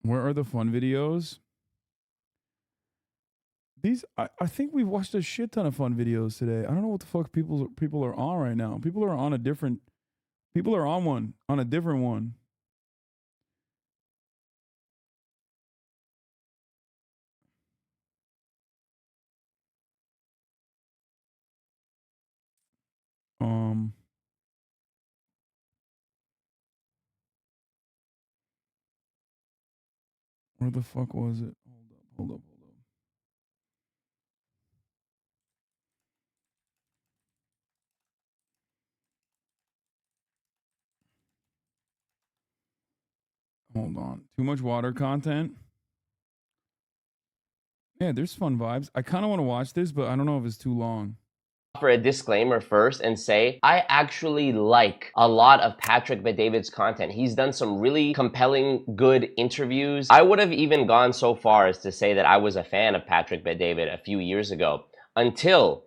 Where are the fun videos? I think we've watched a shit ton of fun videos today. I don't know what the fuck people are on right now. People are on a different. People are on a different one. Um, where the fuck was it? Hold up. Hold on. Too much water content. Yeah, there's fun vibes. I kind of want to watch this, but I don't know if it's too long. For a disclaimer first and say, I actually like a lot of Patrick Bet-David's content. He's done some really compelling, good interviews. I would have even gone so far as to say that I was a fan of Patrick Bet-David a few years ago until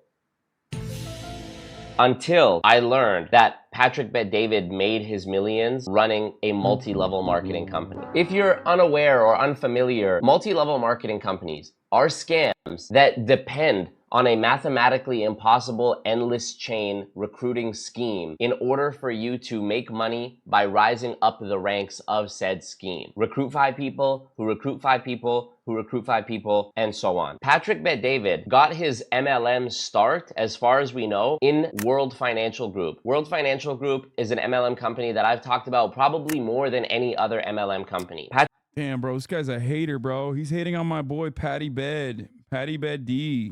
I learned that Patrick Bet-David made his millions running a multi-level marketing company. If you're unaware or unfamiliar, multi-level marketing companies are scams that depend on a mathematically impossible endless chain recruiting scheme in order for you to make money by rising up the ranks of said scheme. Recruit 5 people, who recruit 5 people, who recruit 5 people, and so on. Patrick Bet-David got his MLM start, as far as we know, in World Financial Group. World Financial Group is an MLM company that I've talked about probably more than any other MLM company. Damn, bro, this guy's a hater, bro. He's hating on my boy Patty Bed D.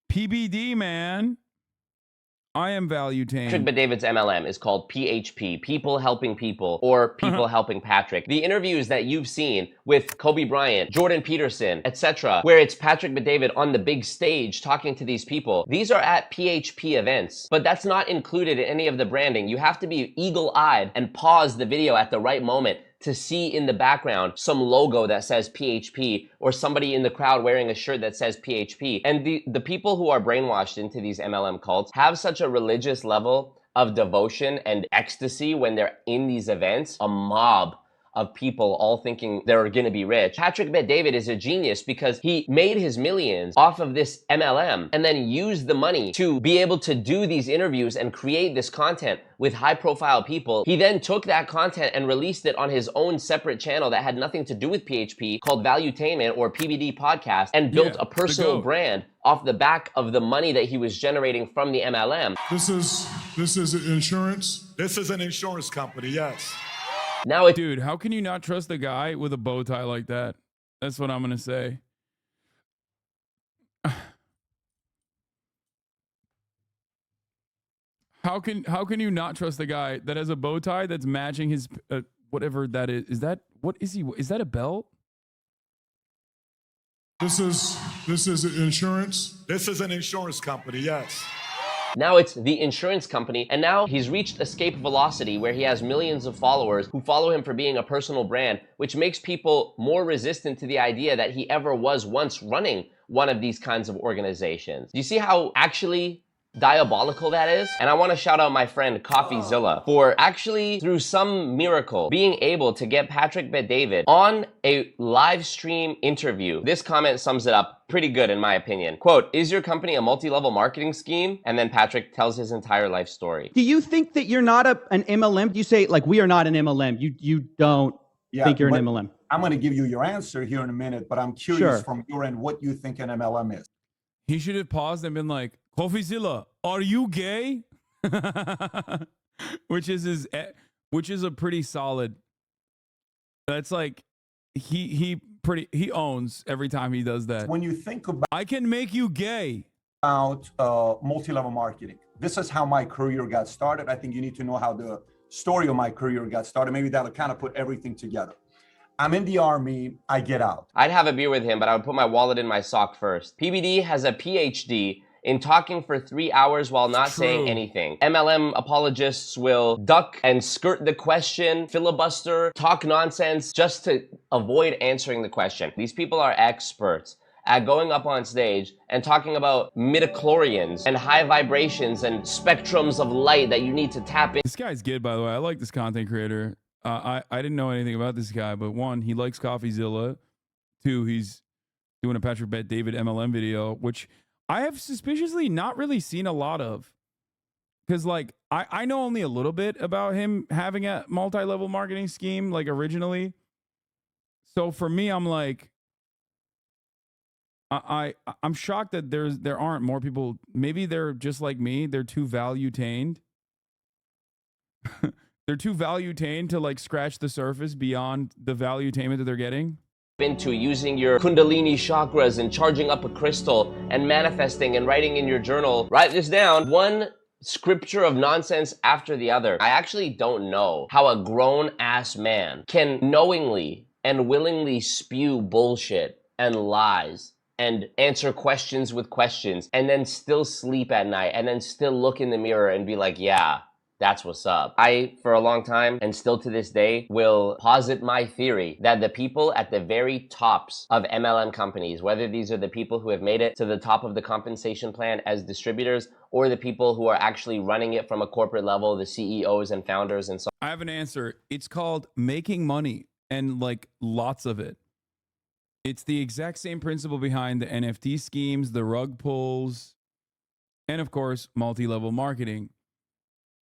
PBD, man. I am value Patrick tame. Bet-David's MLM is called PHP, People Helping People, or People Helping Patrick. The interviews that you've seen with Kobe Bryant, Jordan Peterson, etc., where it's Patrick Bet-David on the big stage talking to these people, these are at PHP events, but that's not included in any of the branding. You have to be eagle-eyed and pause the video at the right moment to see in the background some logo that says PHP or somebody in the crowd wearing a shirt that says PHP. And the people who are brainwashed into these MLM cults have such a religious level of devotion and ecstasy when they're in these events, a mob of people all thinking they're gonna be rich. Patrick Bet-David is a genius because he made his millions off of this MLM and then used the money to be able to do these interviews and create this content with high profile people. He then took that content and released it on his own separate channel that had nothing to do with PHP called Valuetainment or PBD podcast and built a personal brand off the back of the money that he was generating from the MLM. This is insurance? This is an insurance company, yes. Now dude, how can you not trust a guy with a bow tie like that? That's what I'm gonna say. How can you not trust a guy that has a bow tie that's matching his whatever that is? Is that what is he? Is that a belt? This is insurance? This is an insurance company, yes. Now it's the insurance company, and now he's reached escape velocity where he has millions of followers who follow him for being a personal brand, which makes people more resistant to the idea that he ever was once running one of these kinds of organizations. You see how actually diabolical that is? And I want to shout out my friend CoffeeZilla for actually, through some miracle, being able to get Patrick Bet-David on a live stream interview. This comment sums it up pretty good in my opinion. Quote, is your company a multi-level marketing scheme? And then Patrick tells his entire life story. Do you think that you're not an MLM? You say, like, we are not an MLM. You don't think you're an MLM. I'm going to give you your answer here in a minute, but I'm curious from your end what you think an MLM is. He should have paused and been like, CoffeeZilla, are you gay? which is a pretty solid. That's like he owns every time he does that. When you think about, I can make you gay. About multi-level marketing, this is how my career got started. I think you need to know how the story of my career got started. Maybe that'll kind of put everything together. I'm in the Army, I get out. I'd have a beer with him, but I would put my wallet in my sock first. PBD has a PhD in talking for 3 hours while not saying anything. MLM apologists will duck and skirt the question, filibuster, talk nonsense just to avoid answering the question. These people are experts at going up on stage and talking about midichlorians and high vibrations and spectrums of light that you need to tap in. This guy's good, by the way. I like this content creator. I didn't know anything about this guy, but one, he likes CoffeeZilla. Two, he's doing a Patrick Bet David MLM video, which I have suspiciously not really seen a lot of. Because, like, I know only a little bit about him having a multi-level marketing scheme, like, originally. So for me, I'm like, I'm shocked that there aren't more people. Maybe they're just like me. They're too value-tained. They're too value-tained to, like, scratch the surface beyond the value-tainment that they're getting. Into using your kundalini chakras and charging up a crystal and manifesting and writing in your journal. Write this down. One scripture of nonsense after the other. I actually don't know how a grown-ass man can knowingly and willingly spew bullshit and lies and answer questions with questions and then still sleep at night and then still look in the mirror and be like, yeah, that's what's up. I, for a long time, and still to this day, will posit my theory that the people at the very tops of MLM companies, whether these are the people who have made it to the top of the compensation plan as distributors, or the people who are actually running it from a corporate level, the CEOs and founders and so on. I have an answer. It's called making money, and like lots of it. It's the exact same principle behind the NFT schemes, the rug pulls, and of course, multi-level marketing.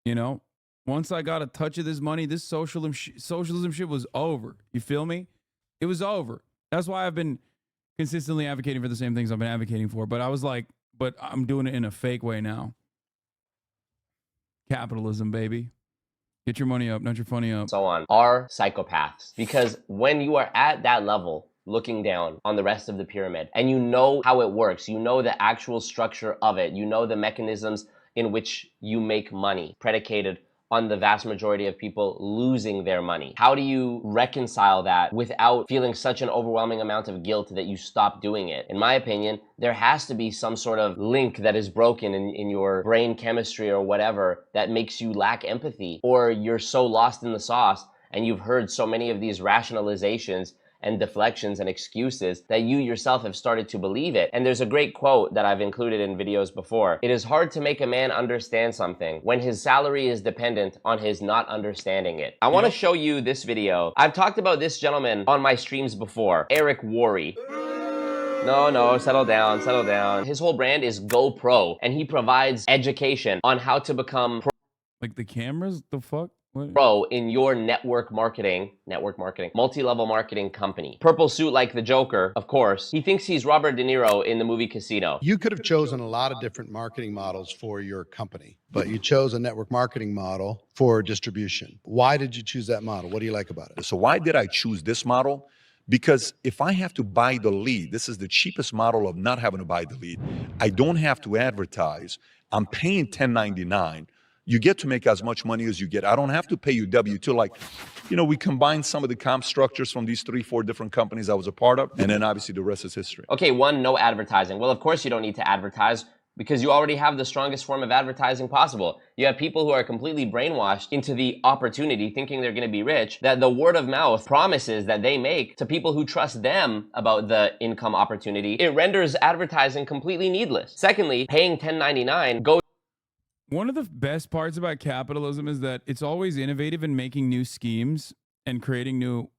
You know, once I got a touch of this money, this socialism shit was over. You feel me? It was over. That's why I've been consistently advocating for the same things I've been advocating for. But I was like, but I'm doing it in a fake way now. Capitalism, baby. Get your money up, not your funny up. So on, are psychopaths. Because when you are at that level, looking down on the rest of the pyramid, and you know how it works, you know the actual structure of it, you know the mechanisms in which you make money, predicated on the vast majority of people losing their money. How do you reconcile that without feeling such an overwhelming amount of guilt that you stop doing it? In my opinion, there has to be some sort of link that is broken in your brain chemistry or whatever that makes you lack empathy, or you're so lost in the sauce and you've heard so many of these rationalizations and deflections and excuses that you yourself have started to believe it. And there's a great quote that I've included in videos before. It is hard to make a man understand something when his salary is dependent on his not understanding it. I want to show you this video. I've talked about this gentleman on my streams before, Eric Worre. No, settle down, settle down. His whole brand is GoPro, and he provides education on how to become Like the cameras, the fuck? What? pro in your network marketing, multi-level marketing company. Purple suit like the Joker, of course. He thinks he's Robert De Niro in the movie Casino. You could have chosen a lot of different marketing models for your company, but you chose a network marketing model for distribution. Why did you choose that model? What do you like about it? So why did I choose this model? Because if I have to buy the lead, this is the cheapest model of not having to buy the lead. I don't have to advertise. I'm paying $10.99. You get to make as much money as you get. I don't have to pay you W-2. Like, you know, we combined some of the comp structures from these 3-4 different companies I was a part of, and then obviously the rest is history. Okay, one, no advertising. Well, of course you don't need to advertise because you already have the strongest form of advertising possible. You have people who are completely brainwashed into the opportunity, thinking they're gonna be rich, that the word of mouth promises that they make to people who trust them about the income opportunity. It renders advertising completely needless. Secondly, paying $10.99 goes. One of the best parts about capitalism is that it's always innovative in making new schemes and creating new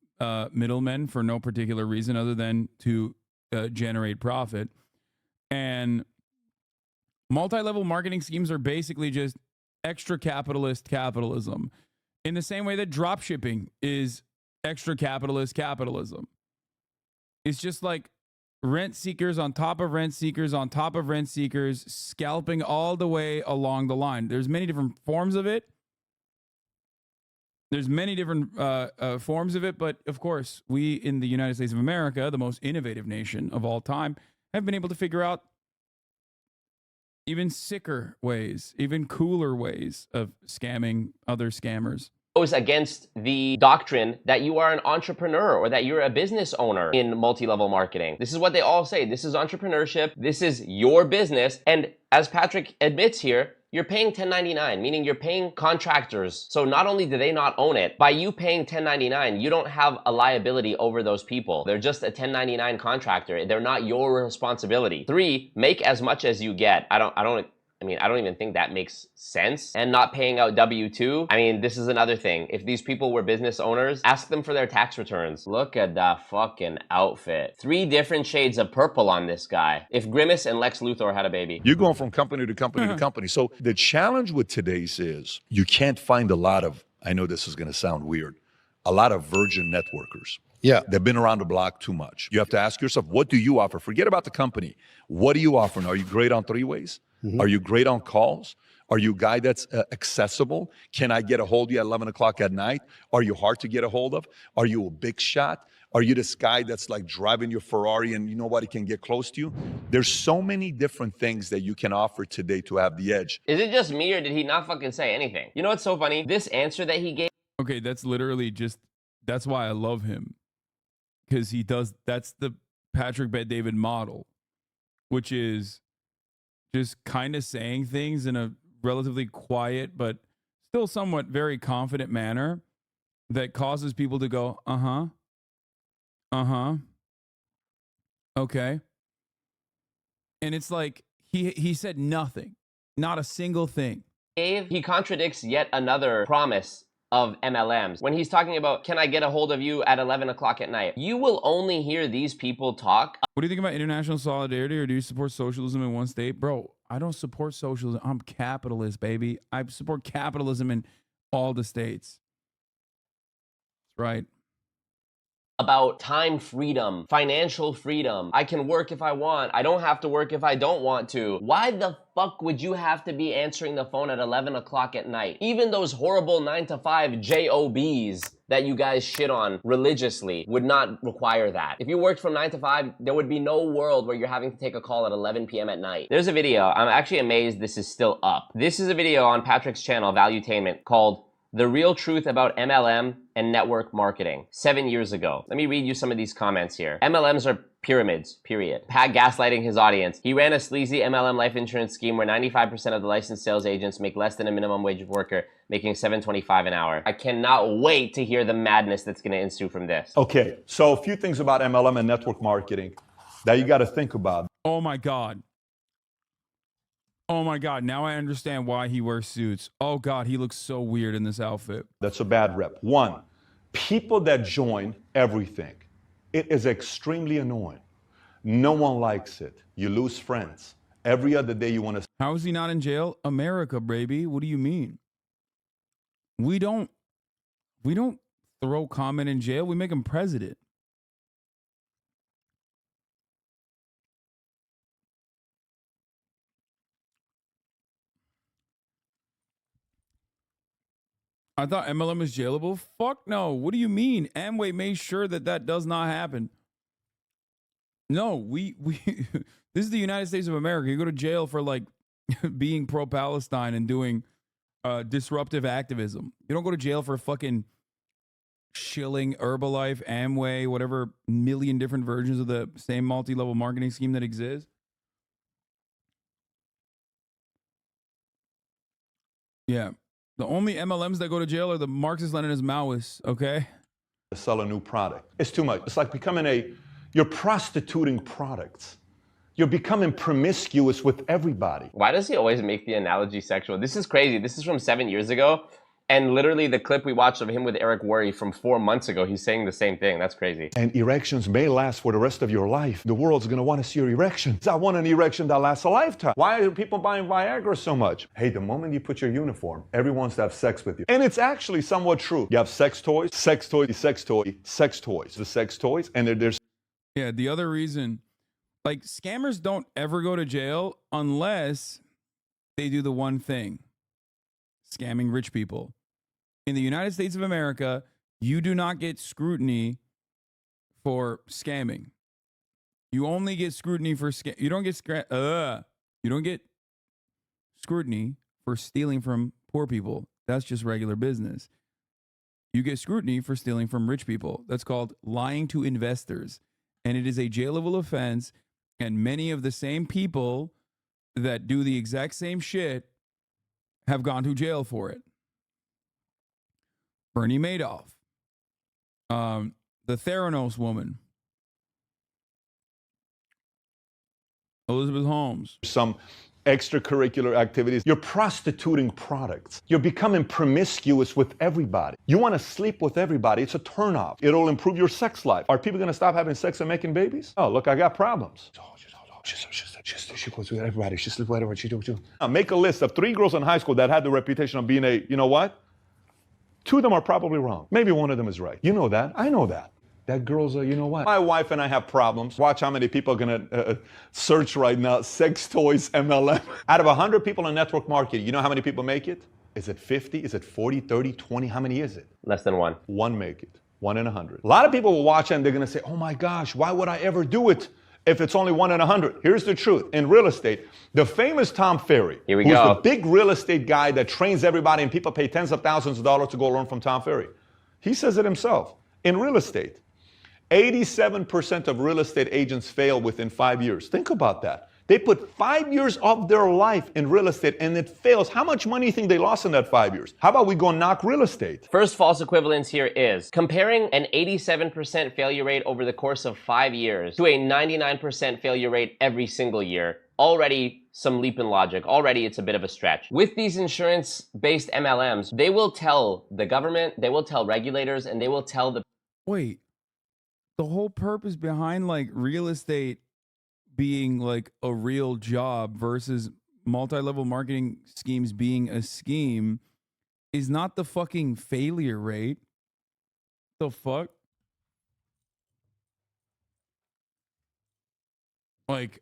middlemen for no particular reason other than to generate profit. And multi-level marketing schemes are basically just extra capitalist capitalism, in the same way that drop shipping is extra capitalist capitalism. It's just like rent seekers on top of rent seekers on top of rent seekers, scalping all the way along the line. There's many different forms of it. There's many different forms of it, but of course, we in the United States of America, the most innovative nation of all time, have been able to figure out even sicker ways, even cooler ways of scamming other scammers. Goes against the doctrine that you are an entrepreneur or that you're a business owner in multi-level marketing. This is what they all say. This is entrepreneurship. This is your business. And as Patrick admits here, you're paying $10.99, meaning you're paying contractors. So not only do they not own it, by you paying $10.99, you don't have a liability over those people. They're just a $10.99 contractor. They're not your responsibility. 3, make as much as you get. I don't I mean, I don't even think that makes sense. And not paying out W-2, I mean, this is another thing. If these people were business owners, ask them for their tax returns. Look at that fucking outfit. 3 different shades of purple on this guy. If Grimace and Lex Luthor had a baby. You're going from company to company to company. So the challenge with today's is you can't find a lot of, I know this is going to sound weird, a lot of virgin networkers. Yeah. They've been around the block too much. You have to ask yourself, what do you offer? Forget about the company. What are you offering? Are you great on 3-ways? Are you great on calls? Are you a guy that's accessible? Can I get a hold of you at 11 o'clock at night? Are you hard to get a hold of? Are you a big shot? Are you this guy that's like driving your Ferrari and nobody can get close to you? There's so many different things that you can offer today to have the edge. Is it just me or did he not fucking say anything? You know what's so funny? This answer that he gave. Okay, that's literally just, that's why I love him. Because he does, that's the Patrick Bet-David model, which is just kind of saying things in a relatively quiet but still somewhat very confident manner that causes people to go, okay. And it's like he said nothing, not a single thing. He contradicts yet another promise of MLMs. When he's talking about, can I get a hold of you at 11 o'clock at night? You will only hear these people talk. What do you think about international solidarity, or do you support socialism in one state? Bro, I don't support socialism. I'm capitalist, baby. I support capitalism in all the states. That's right. About time freedom, financial freedom. I can work if I want. I don't have to work if I don't want to. Why the fuck would you have to be answering the phone at 11 o'clock at night? Even those horrible 9-to-5 JOBs that you guys shit on religiously would not require that. If you worked from 9 to 5, there would be no world where you're having to take a call at 11 p.m. at night. There's a video, I'm actually amazed this is still up. This is a video on Patrick's channel, Valuetainment, called The Real Truth About MLM and Network Marketing, 7 years ago. Let me read you some of these comments here. MLMs are pyramids, period. Pat gaslighting his audience. He ran a sleazy MLM life insurance scheme where 95% of the licensed sales agents make less than a minimum wage worker, making $7.25 an hour. I cannot wait to hear the madness that's gonna ensue from this. Okay, so a few things about MLM and network marketing that you got to think about. Oh my God. Oh my God. Now I understand why he wears suits. Oh God, he looks so weird in this outfit. That's a bad rep. One, people that join everything, it is extremely annoying. No one likes it. You lose friends. Every other day you want to. How is he not in jail? America, baby. What do you mean? We don't throw comment in jail. We make him president. I thought MLM is jailable. Fuck no. What do you mean? Amway made sure that that does not happen. No, we this is the United States of America. You go to jail for like being pro-Palestine and doing disruptive activism. You don't go to jail for fucking shilling Herbalife, Amway, whatever million different versions of the same multi-level marketing scheme that exists. Yeah. The only MLMs that go to jail are the Marxist-Leninist Maoists, okay? Sell a new product. It's too much. It's like you're prostituting products. You're becoming promiscuous with everybody. Why does he always make the analogy sexual? This is crazy. This is from 7 years ago. And literally the clip we watched of him with Eric Worre from 4 months ago, he's saying the same thing. That's crazy. And erections may last for the rest of your life. The world's going to want to see your erections. I want an erection that lasts a lifetime. Why are people buying Viagra so much? Hey, the moment you put your uniform, everyone wants to have sex with you. And it's actually somewhat true. You have sex toys, sex toys, sex toys, sex toys. The sex toys, and there's... Yeah, the other reason, like, scammers don't ever go to jail unless they do the one thing: scamming rich people. In the United States of America, you do not get scrutiny for scamming. You only get scrutiny for you don't get scrutiny for stealing from poor people. That's just regular business. You get scrutiny for stealing from rich people. That's called lying to investors. And it is a jailable offense. And many of the same people that do the exact same shit have gone to jail for it. Bernie Madoff, the Theranos woman, Elizabeth Holmes. Some extracurricular activities. You're prostituting products. You're becoming promiscuous with everybody. You want to sleep with everybody. It's a turnoff. It'll improve your sex life. Are people going to stop having sex and making babies? Oh, look, I got problems. She goes with everybody. She sleeps with everybody. She do. Make a list of 3 girls in high school that had the reputation of being a, you know what? 2 of them are probably wrong. Maybe 1 of them is right. You know that. I know that. That girl's a, you know what? My wife and I have problems. Watch how many people are going to search right now, sex toys MLM. Out of 100 people in network marketing, you know how many people make it? Is it 50? Is it 40, 30, 20? How many is it? Less than 1. 1 make it. 1 in 100. A lot of people will watch it and they're going to say, oh my gosh, why would I ever do it if it's only 1 in 100? Here's the truth. In real estate, the famous Tom Ferry, Here we who's go. the big real estate guy that trains everybody and people pay tens of thousands of dollars to go learn from Tom Ferry. He says it himself. In real estate, 87% of real estate agents fail within 5 years. Think about that. They put 5 years of their life in real estate and it fails. How much money do you think they lost in that 5 years? How about we go knock real estate? First false equivalence here is comparing an 87% failure rate over the course of 5 years to a 99% failure rate every single year. Already some leap in logic. Already it's a bit of a stretch. With these insurance-based MLMs, they will tell the government, they will tell regulators, and they will tell the... Wait, the whole purpose behind like real estate being like a real job versus multi-level marketing schemes being a scheme is not the fucking failure rate. The fuck? Like,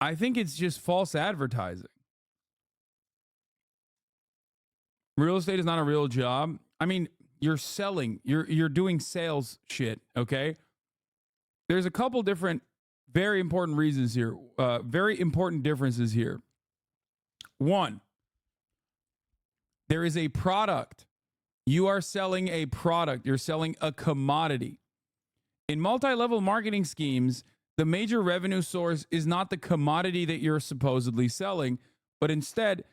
I think it's just false advertising. Real estate is not a real job. I mean, you're selling, you're doing sales shit, okay? There's a couple different very important reasons here, very important differences here. One, there is a product. You are selling a product. You're selling a commodity. In multi-level marketing schemes, the major revenue source is not the commodity that you're supposedly selling, but instead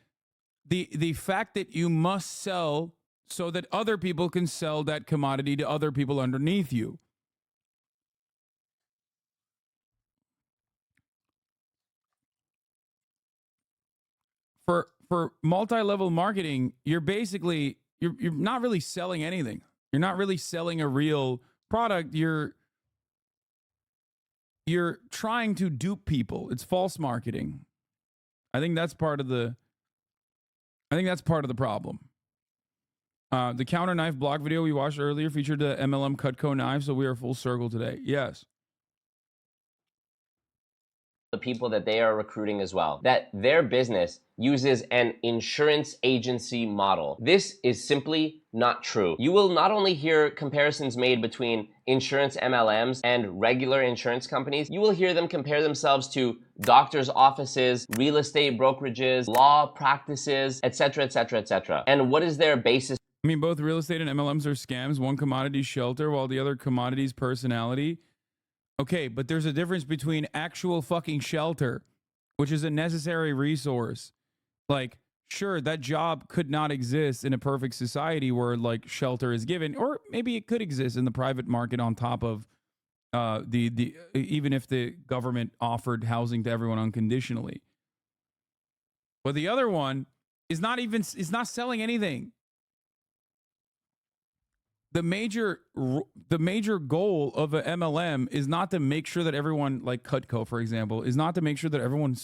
the fact that you must sell so that other people can sell that commodity to other people underneath you. For multi-level marketing, you're basically you're not really selling anything. You're not really selling a real product. You're trying to dupe people. It's false marketing. I think that's part of the problem. The counter knife block video we watched earlier featured the MLM Cutco knife, so we are full circle today. Yes. the people that they are recruiting as well, that their business uses an insurance agency model. This is simply not true. You will not only hear comparisons made between insurance MLMs and regular insurance companies, you will hear them compare themselves to doctors' offices, real estate brokerages, law practices, etc., etc., etc. And what is their basis? I mean, both real estate and MLMs are scams. One commodity shelter, while the other commodity's personality. Okay, but there's a difference between actual fucking shelter, which is a necessary resource. Like, sure, that job could not exist in a perfect society where, like, shelter is given, or maybe it could exist in the private market on top of even if the government offered housing to everyone unconditionally. But the other one is not selling anything. The major goal of an MLM is not to make sure that everyone, like Cutco, for example, is not to make sure that everyone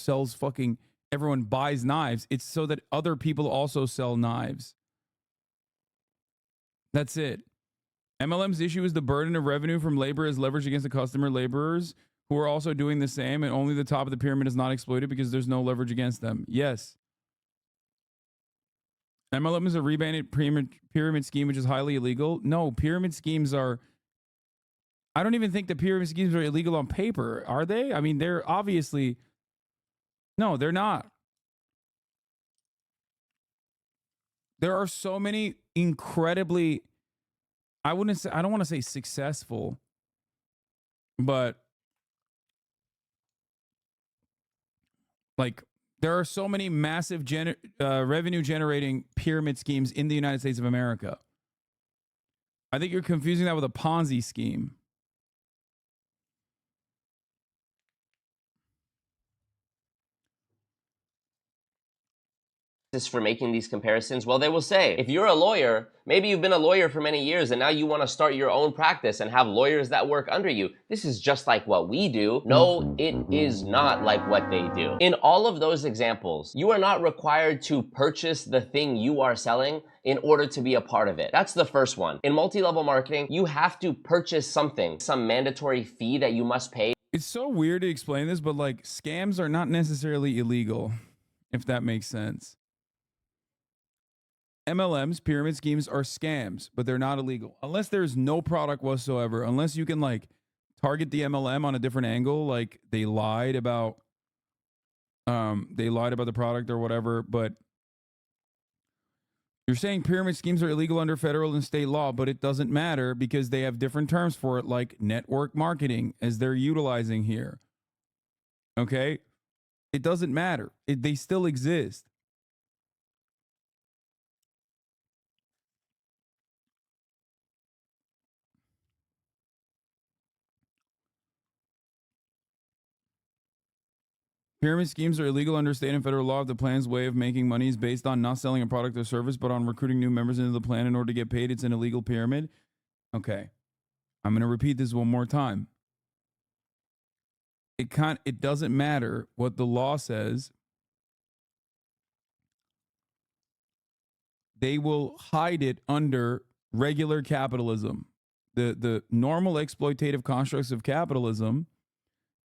everyone buys knives. It's so that other people also sell knives. That's it. MLM's issue is the burden of revenue from labor is leveraged against the customer laborers who are also doing the same, and only the top of the pyramid is not exploited because there's no leverage against them. Yes. MLM is a rebranded pyramid scheme, which is highly illegal. No, pyramid schemes are... I don't even think the pyramid schemes are illegal on paper. Are they? I mean, they're obviously... No, they're not. There are so many incredibly... I don't want to say successful, but... like... There are so many massive revenue-generating pyramid schemes in the United States of America. I think you're confusing that with a Ponzi scheme. for making these comparisons? Well, they will say, if you're a lawyer, maybe you've been a lawyer for many years and now you want to start your own practice and have lawyers that work under you. This is just like what we do. No, it is not like what they do. In all of those examples, you are not required to purchase the thing you are selling in order to be a part of it. That's the first one. In multi-level marketing, you have to purchase something, some mandatory fee that you must pay. It's so weird to explain this, but like scams are not necessarily illegal, if that makes sense. MLMs, pyramid schemes, are scams, but they're not illegal. Unless there's no product whatsoever, unless you can like target the MLM on a different angle, like they lied about the product or whatever, but you're saying pyramid schemes are illegal under federal and state law, but it doesn't matter because they have different terms for it, like network marketing, as they're utilizing here. Okay? It doesn't matter. They still exist. Pyramid schemes are illegal under state and federal law if the plan's way of making money is based on not selling a product or service, but on recruiting new members into the plan in order to get paid. It's an illegal pyramid. Okay. I'm going to repeat this one more time. It doesn't matter what the law says. They will hide it under regular capitalism. The normal exploitative constructs of capitalism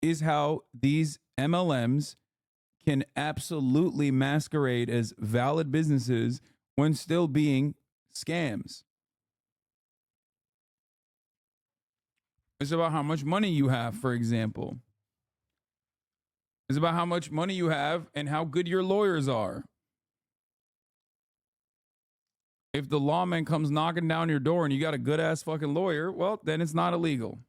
is how these MLMs can absolutely masquerade as valid businesses when still being scams. It's about how much money you have, for example. It's about how much money you have and how good your lawyers are. If the lawman comes knocking down your door and you got a good ass fucking lawyer, well, then it's not illegal.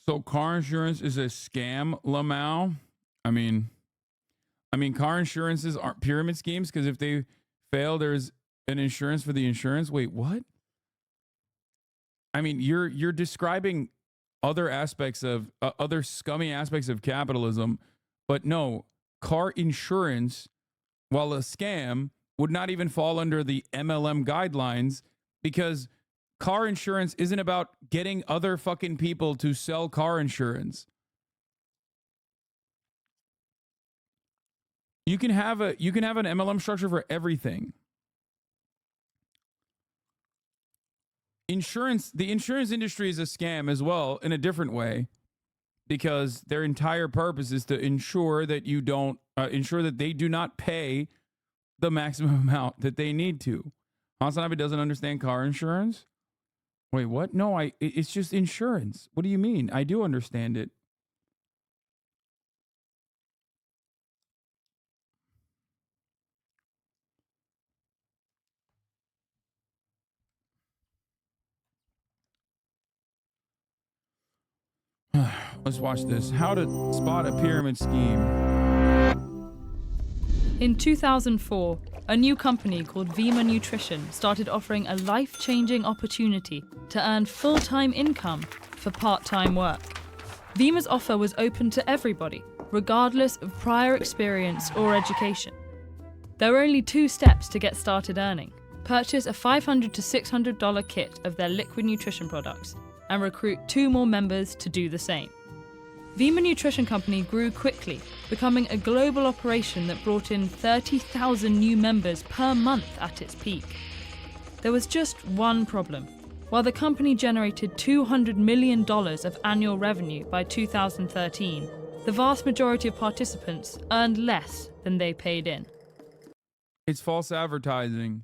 So car insurance is a scam, Lamau. I mean, car insurances aren't pyramid schemes because if they fail, there's an insurance for the insurance. Wait, what? I mean, you're describing other aspects of other scummy aspects of capitalism, but no, car insurance, while a scam, would not even fall under the MLM guidelines because car insurance isn't about getting other fucking people to sell car insurance. You can have an MLM structure for everything. The insurance industry is a scam as well in a different way because their entire purpose is to ensure that they do not pay the maximum amount that they need to. Hasanabi doesn't understand car insurance. Wait, what? No, it's just insurance. What do you mean? I do understand it. Let's watch this. How to spot a pyramid scheme. In 2004, a new company called Vima Nutrition started offering a life-changing opportunity to earn full-time income for part-time work. Vima's offer was open to everybody, regardless of prior experience or education. There were only 2 steps to get started earning. Purchase a $500 to $600 kit of their liquid nutrition products and recruit 2 more members to do the same. Vima Nutrition Company grew quickly, becoming a global operation that brought in 30,000 new members per month at its peak. There was just one problem. While the company generated $200 million of annual revenue by 2013, the vast majority of participants earned less than they paid in. It's false advertising.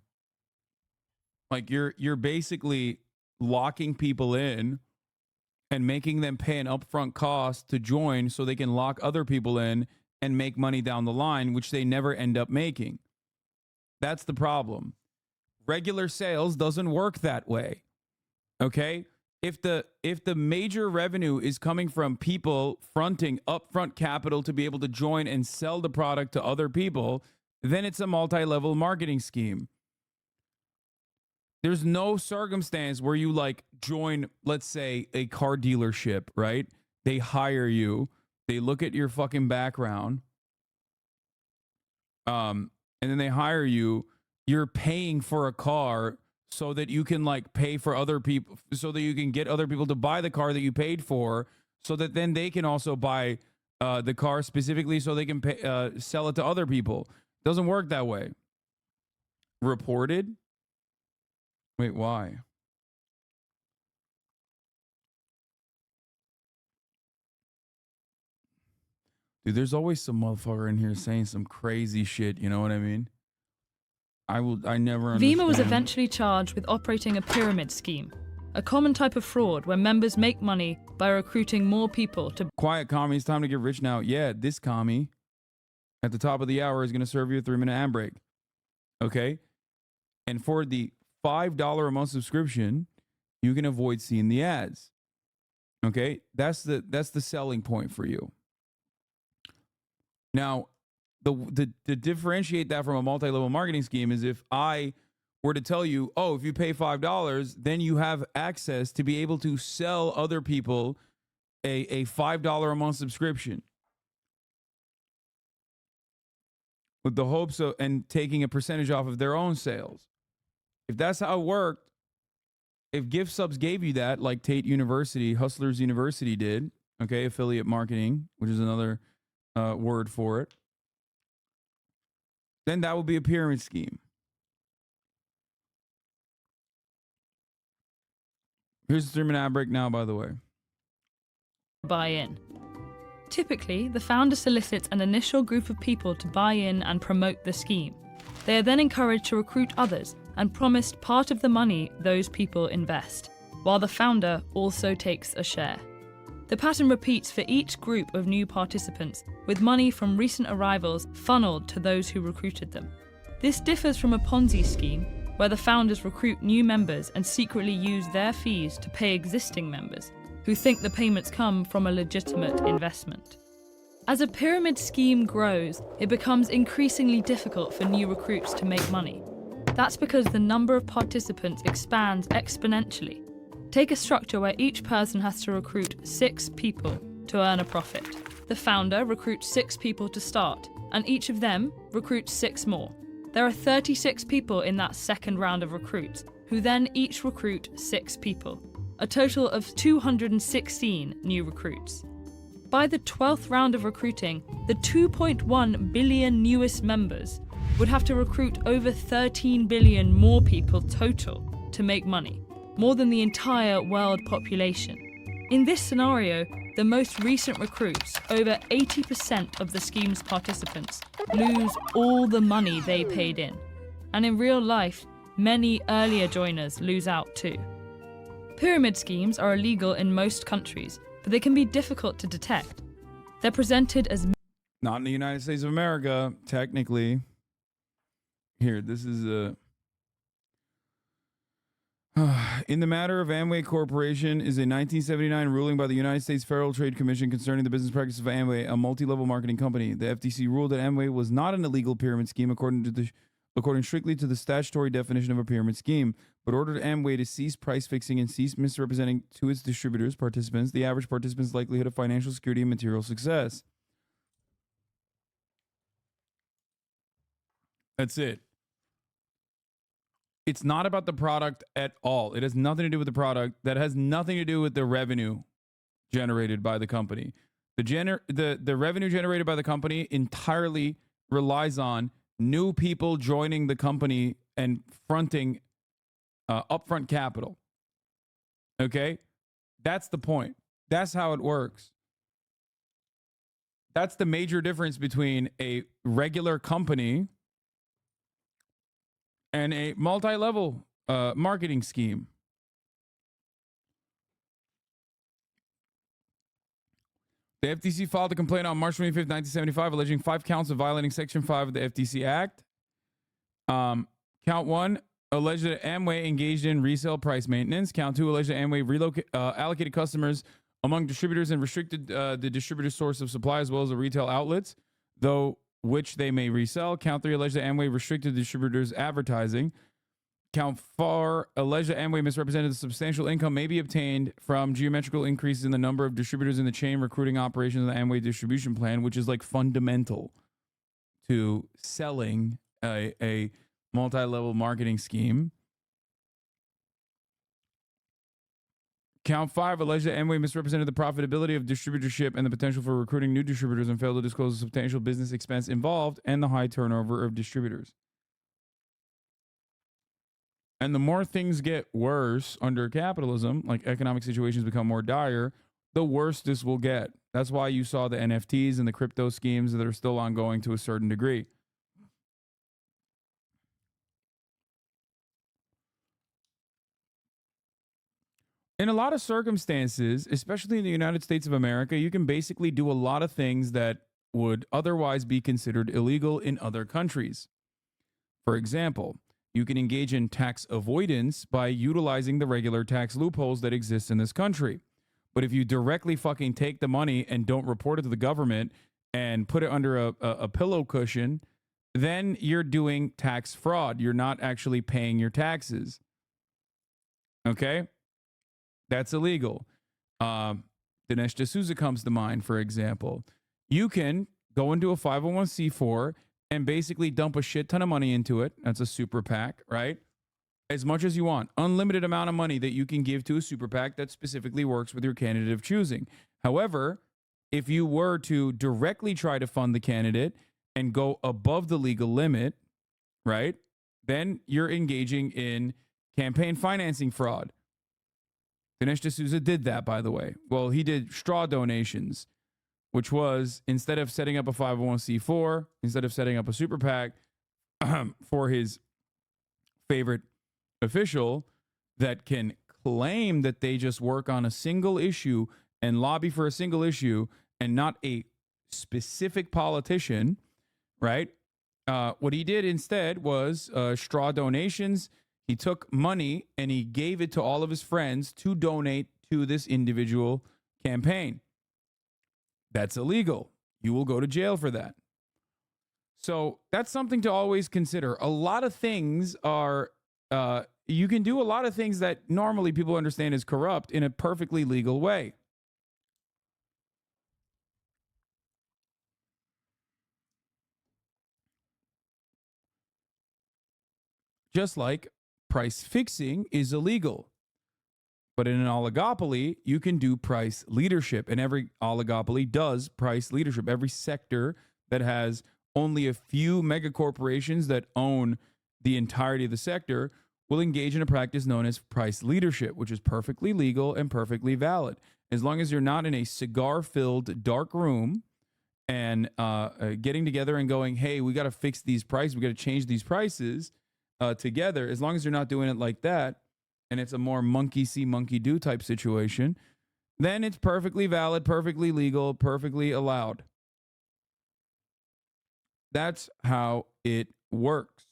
Like you're basically locking people in and making them pay an upfront cost to join so they can lock other people in and make money down the line, which they never end up making. That's the problem. Regular sales doesn't work that way. Okay? If the major revenue is coming from people fronting upfront capital to be able to join and sell the product to other people, then it's a multi-level marketing scheme. There's no circumstance where you like join, let's say, a car dealership, right? They hire you, they look at your fucking background, and then they hire you. You're paying for a car so that you can like pay for other people, so that you can get other people to buy the car that you paid for, so that then they can also buy the car specifically so they can pay, sell it to other people. Doesn't work that way. Reported? Wait, why? Dude, there's always some motherfucker in here saying some crazy shit, you know what I mean? I never understand. Vima was eventually charged with operating a pyramid scheme, a common type of fraud where members make money by recruiting more people to... Quiet, commie, it's time to get rich now. Yeah, this commie at the top of the hour is going to serve you a 3-minute ad break. Okay? And for the $5 a month subscription, you can avoid seeing the ads. Okay? That's the selling point for you. Now, to differentiate that from a multi-level marketing scheme is if I were to tell you, oh, if you pay $5, then you have access to be able to sell other people a $5 a month subscription with the hopes of and taking a percentage off of their own sales. If that's how it worked, if gift subs gave you that, like Tate University, Hustlers University did, okay, affiliate marketing, which is another word for it, then that would be a pyramid scheme. Here's the 3-minute ad break now, by the way. buy in. Typically, the founder solicits an initial group of people to buy in and promote the scheme. They are then encouraged to recruit others and promised part of the money those people invest, while the founder also takes a share. The pattern repeats for each group of new participants, with money from recent arrivals funneled to those who recruited them. This differs from a Ponzi scheme, where the founders recruit new members and secretly use their fees to pay existing members, who think the payments come from a legitimate investment. As a pyramid scheme grows, it becomes increasingly difficult for new recruits to make money. That's because the number of participants expands exponentially. Take a structure where each person has to recruit 6 people to earn a profit. The founder recruits 6 people to start, and each of them recruits 6 more. There are 36 people in that second round of recruits, who then each recruit 6 people, a total of 216 new recruits. By the 12th round of recruiting, the 2.1 billion newest members would have to recruit over 13 billion more people total to make money, more than the entire world population. In this scenario, the most recent recruits, over 80% of the scheme's participants, lose all the money they paid in. And in real life, many earlier joiners lose out too. Pyramid schemes are illegal in most countries, but they can be difficult to detect. They're presented as... Not in the United States of America, technically. Here, this is a... In the matter of Amway Corporation is a 1979 ruling by the United States Federal Trade Commission concerning the business practice of Amway, a multi-level marketing company. The FTC ruled that Amway was not an illegal pyramid scheme according strictly to the statutory definition of a pyramid scheme, but ordered Amway to cease price fixing and cease misrepresenting to its distributors, participants, the average participant's likelihood of financial security and material success. That's it. It's not about the product at all. It has nothing to do with the product. That has nothing to do with the revenue generated by the company. The revenue generated by the company entirely relies on new people joining the company and fronting upfront capital. Okay? That's the point. That's how it works. That's the major difference between a regular company and a multi-level marketing scheme. The FTC filed a complaint on March 25th, 1975, alleging 5 counts of violating Section 5 of the FTC Act. Count 1 alleged that Amway engaged in resale price maintenance. Count 2 alleged that Amway allocated customers among distributors and restricted the distributor's source of supply as well as the retail outlets, though which they may resell. Count 3 alleged that Amway restricted the distributor's advertising. Count 4 alleged that Amway misrepresented the substantial income may be obtained from geometrical increases in the number of distributors in the chain recruiting operations of the Amway distribution plan, which is like fundamental to selling a multi-level marketing scheme. Count 5 alleged that Amway misrepresented the profitability of distributorship and the potential for recruiting new distributors and failed to disclose the substantial business expense involved and the high turnover of distributors. And the more things get worse under capitalism, like economic situations become more dire, the worse this will get. That's why you saw the NFTs and the crypto schemes that are still ongoing to a certain degree. In a lot of circumstances, especially in the United States of America, you can basically do a lot of things that would otherwise be considered illegal in other countries. For example, you can engage in tax avoidance by utilizing the regular tax loopholes that exist in this country. But if you directly fucking take the money and don't report it to the government and put it under a pillow cushion, then you're doing tax fraud. You're not actually paying your taxes. Okay? That's illegal. Dinesh D'Souza comes to mind, for example. You can go into a 501c4 and basically dump a shit ton of money into it. That's a super PAC, right? As much as you want. Unlimited amount of money that you can give to a super PAC that specifically works with your candidate of choosing. However, if you were to directly try to fund the candidate and go above the legal limit, right, then you're engaging in campaign financing fraud. Dinesh D'Souza did that, by the way. Well, he did straw donations, which was instead of setting up a 501c4, instead of setting up a super PAC for his favorite official that can claim that they just work on a single issue and lobby for a single issue and not a specific politician, right? What he did instead was straw donations. He took money and he gave it to all of his friends to donate to this individual campaign. That's illegal. You will go to jail for that. So that's something to always consider. A lot of things are, you can do a lot of things that normally people understand as corrupt in a perfectly legal way. Just like price fixing is illegal. But in an oligopoly, you can do price leadership. And every oligopoly does price leadership. Every sector that has only a few mega corporations that own the entirety of the sector will engage in a practice known as price leadership, which is perfectly legal and perfectly valid. As long as you're not in a cigar-filled dark room and getting together and going, hey, we got to fix these prices, we got to change these prices together. As long as you're not doing it like that, and it's a more monkey see, monkey do type situation, then it's perfectly valid, perfectly legal, perfectly allowed. That's how it works.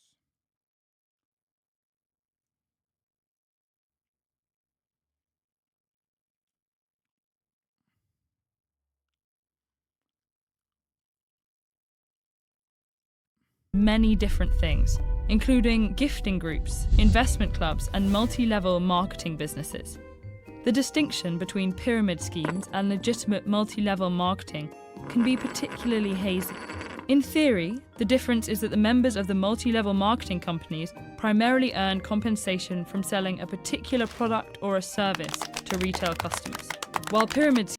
Many different things, including gifting groups, investment clubs, and multi-level marketing businesses. The distinction between pyramid schemes and legitimate multi-level marketing can be particularly hazy. In theory, the difference is that the members of the multi-level marketing companies primarily earn compensation from selling a particular product or a service to retail customers, while pyramid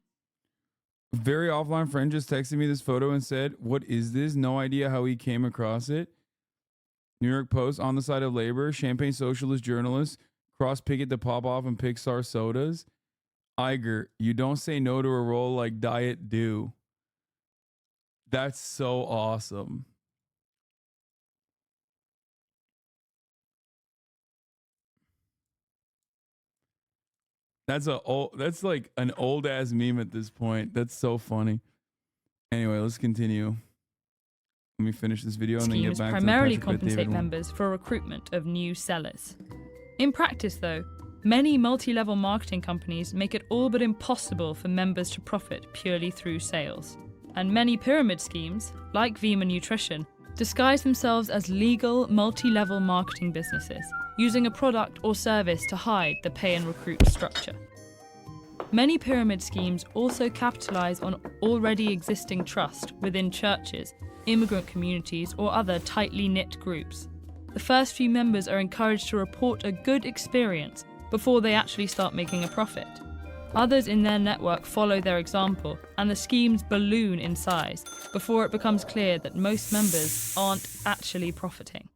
Very offline friend just texted me this photo and said, what is this? No idea how he came across it. New York Post, on the side of labor, Champagne socialist journalist, cross-picket to pop off and Pixar sodas. Iger, you don't say no to a role like Diet Do. That's so awesome. That's like an old ass meme at this point. That's so funny. Anyway, let's continue. Let me finish this video and then get schemes back primarily to the Patrick Bet compensate David one. members for recruitment of new sellers. In practice, though, many multi-level marketing companies make it all but impossible for members to profit purely through sales. And many pyramid schemes, like Vima Nutrition, disguise themselves as legal, multi-level marketing businesses, using a product or service to hide the pay and recruit structure. Many pyramid schemes also capitalize on already existing trust within churches, immigrant communities, or other tightly knit groups. The first few members are encouraged to report a good experience before they actually start making a profit. Others in their network follow their example, and the schemes balloon in size before it becomes clear that most members aren't actually profiting.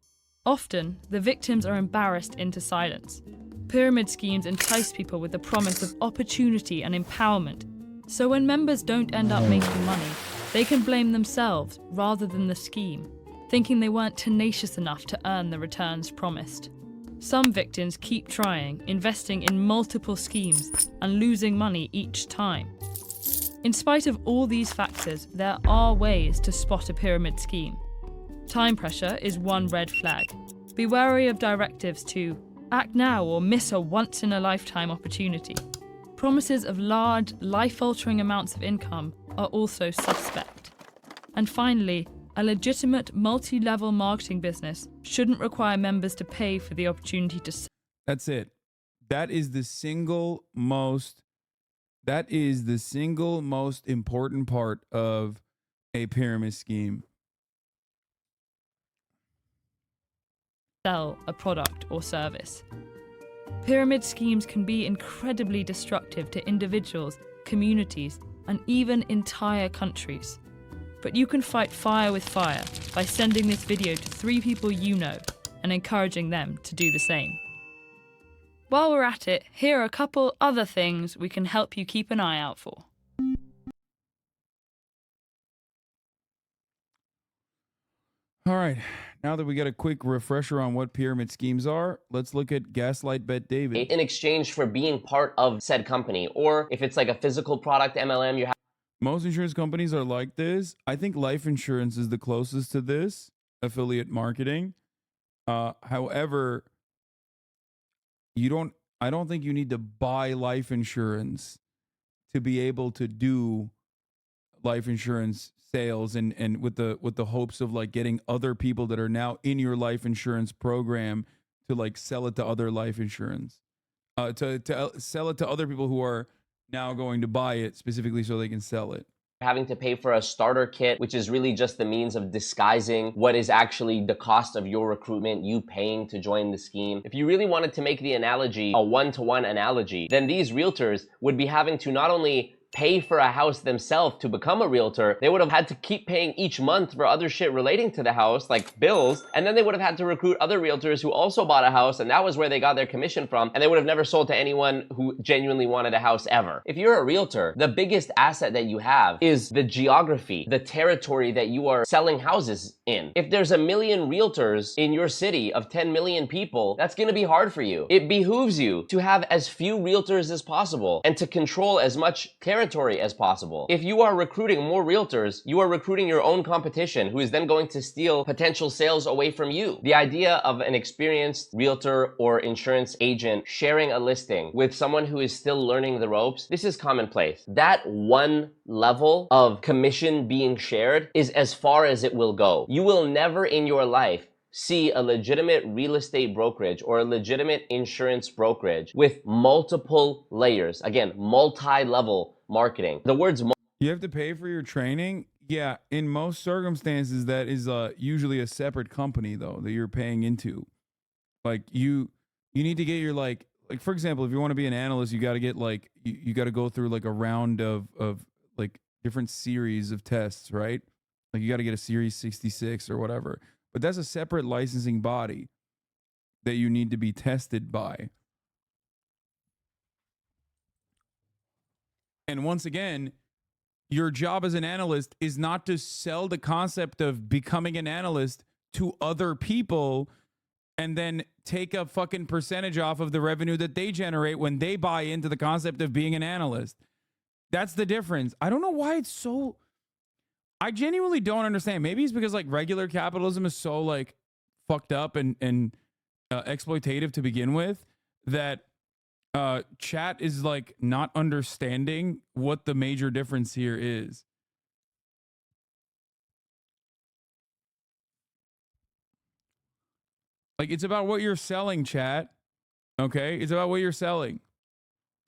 Often, the victims are embarrassed into silence. Pyramid schemes entice people with the promise of opportunity and empowerment, so when members don't end up making money, they can blame themselves rather than the scheme, thinking they weren't tenacious enough to earn the returns promised. Some victims keep trying, investing in multiple schemes and losing money each time. In spite of all these factors, there are ways to spot a pyramid scheme. Time pressure is one red flag. Be wary of directives to act now or miss a once-in-a-lifetime opportunity. Promises of large, life-altering amounts of income are also suspect. And finally, a legitimate multi-level marketing business shouldn't require members to pay for the opportunity to sell. That's it. That is the single most important part of a pyramid scheme. Sell a product or service. Pyramid schemes can be incredibly destructive to individuals, communities, and even entire countries. But you can fight fire with fire by sending this video to 3 people you know and encouraging them to do the same. While we're at it, here are a couple other things we can help you keep an eye out for. All right. Now that we got a quick refresher on what pyramid schemes are, let's look at Gaslight Bet David. In exchange for being part of said company, or if it's like a physical product MLM, you have Most insurance companies are like this. I think life insurance is the closest to this, affiliate marketing. However, I don't think you need to buy life insurance to be able to do life insurance sales and with the hopes of like getting other people that are now in your life insurance program to like sell it to other life insurance, to sell it to other people who are now going to buy it specifically so they can sell it. having to pay for a starter kit, which is really just the means of disguising what is actually the cost of your recruitment, you paying to join the scheme. If you really wanted to make the analogy a one-to-one analogy, then these realtors would be having to not only pay for a house themselves to become a realtor, they would have had to keep paying each month for other shit relating to the house, like bills, and then they would have had to recruit other realtors who also bought a house, and that was where they got their commission from, and they would have never sold to anyone who genuinely wanted a house ever. If you're a realtor, the biggest asset that you have is the geography, the territory that you are selling houses in. If there's 1 million realtors in your city of 10 million people, that's gonna be hard for you. It behooves you to have as few realtors as possible and to control as much territory as possible. If you are recruiting more realtors, you are recruiting your own competition who is then going to steal potential sales away from you. The idea of an experienced realtor or insurance agent sharing a listing with someone who is still learning the ropes, this is commonplace. That one level of commission being shared is as far as it will go. You will never in your life see a legitimate real estate brokerage or a legitimate insurance brokerage with multiple layers. Again, multi-level marketing. The words you have to pay for your training. Yeah, in most circumstances, that is usually a separate company though that you're paying into. Like you need to get your like for example, if you want to be an analyst, you got to get like you got to go through like a round of like different series of tests, right? Like you got to get a Series 66 or whatever. But that's a separate licensing body that you need to be tested by. And once again, your job as an analyst is not to sell the concept of becoming an analyst to other people and then take a fucking percentage off of the revenue that they generate when they buy into the concept of being an analyst. That's the difference. I don't know why it's so... I genuinely don't understand. Maybe it's because like regular capitalism is so like fucked up and exploitative to begin with that chat is like not understanding what the major difference here is. Like, it's about what you're selling, chat. Okay? It's about what you're selling.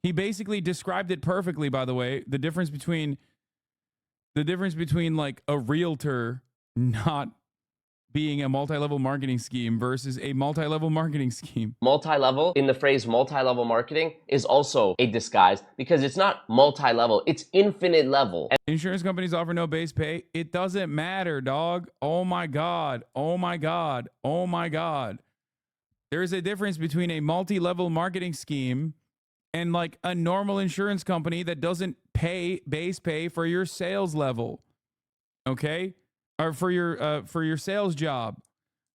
He basically described it perfectly, by the way. The difference between like a realtor not being a multi-level marketing scheme versus a multi-level marketing scheme. Multi-level, in the phrase multi-level marketing, is also a disguise because it's not multi-level, it's infinite level. Insurance companies offer no base pay. It doesn't matter, dog. Oh my God. Oh my God. Oh my God. There is a difference between a multi-level marketing scheme and like a normal insurance company that doesn't pay base pay for your sales level. Okay? Or for your sales job.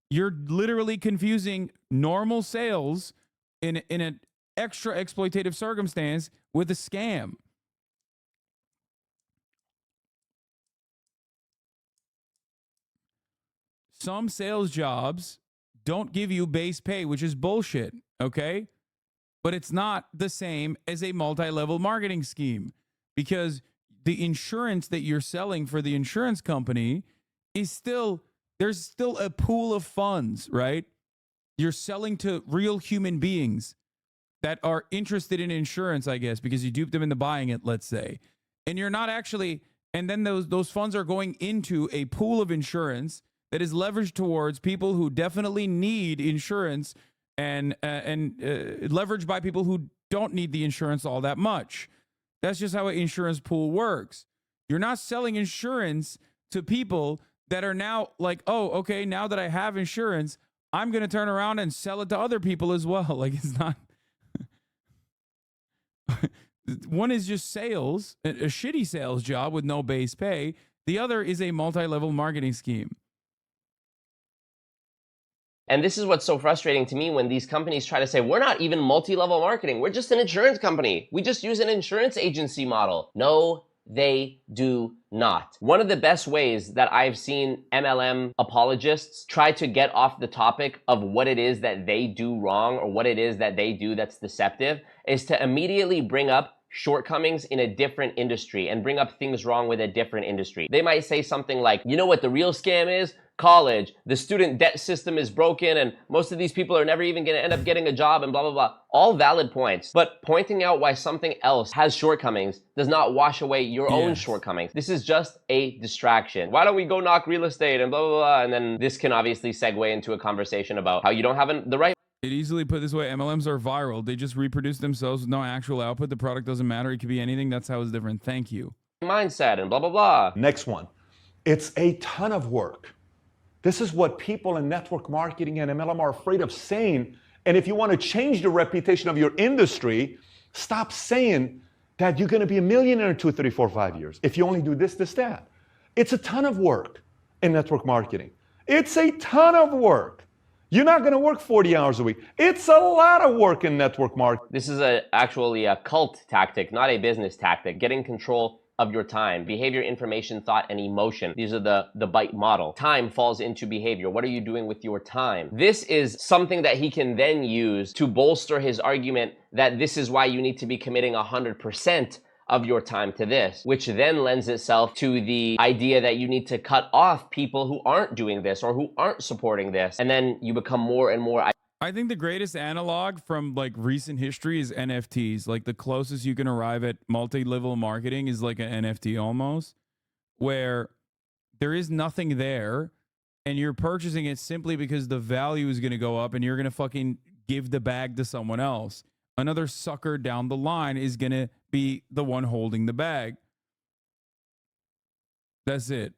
You're literally confusing normal sales in an extra exploitative circumstance with a scam. Some sales jobs don't give you base pay, which is bullshit, okay? But it's not the same as a multi-level marketing scheme because the insurance that you're selling for the insurance company is still, there's still a pool of funds, right? You're selling to real human beings that are interested in insurance, I guess, because you duped them into buying it, let's say. And you're not actually, and then those funds are going into a pool of insurance that is leveraged towards people who definitely need insurance and leveraged by people who don't need the insurance all that much. That's just how an insurance pool works. You're not selling insurance to people that are now like, oh, okay, now that I have insurance, I'm going to turn around and sell it to other people as well. Like, it's not. One is just sales, a shitty sales job with no base pay. The other is a multi-level marketing scheme. And this is what's so frustrating to me when these companies try to say, we're not even multi-level marketing. We're just an insurance company. We just use an insurance agency model. No, they do not. One of the best ways that I've seen MLM apologists try to get off the topic of what it is that they do wrong or what it is that they do that's deceptive is to immediately bring up shortcomings in a different industry and bring up things wrong with a different industry. They might say something like, you know what the real scam is? College, the student debt system is broken and most of these people are never even going to end up getting a job and blah, blah, blah. All valid points. But pointing out why something else has shortcomings does not wash away your own shortcomings. This is just a distraction. Why don't we go knock real estate and blah, blah, blah. And then this can obviously segue into a conversation about how you don't have the right It easily put this way, MLMs are viral. They just reproduce themselves with no actual output. The product doesn't matter. It could be anything. That's how it's different. Thank you. mindset and blah, blah, blah. Next one. It's a ton of work. This is what people in network marketing and MLM are afraid of saying. And if you want to change the reputation of your industry, stop saying that you're going to be a millionaire in 2, 3, 4, 5 years. If you only do this, this, that. It's a ton of work in network marketing. It's a ton of work. You're not going to work 40 hours a week. It's a lot of work in network marketing. This is actually a cult tactic, not a business tactic. Getting control of your time, behavior, information, thought, and emotion. These are the BITE model. Time falls into behavior. What are you doing with your time? This is something that he can then use to bolster his argument that this is why you need to be committing 100% of your time to this, which then lends itself to the idea that you need to cut off people who aren't doing this or who aren't supporting this. And then you become more and more. I think the greatest analog from like recent history is NFTs. Like the closest you can arrive at multi-level marketing is like an NFT almost, where there is nothing there and you're purchasing it simply because the value is going to go up and you're going to fucking give the bag to someone else. Another sucker down the line is going to be the one holding the bag. That's it.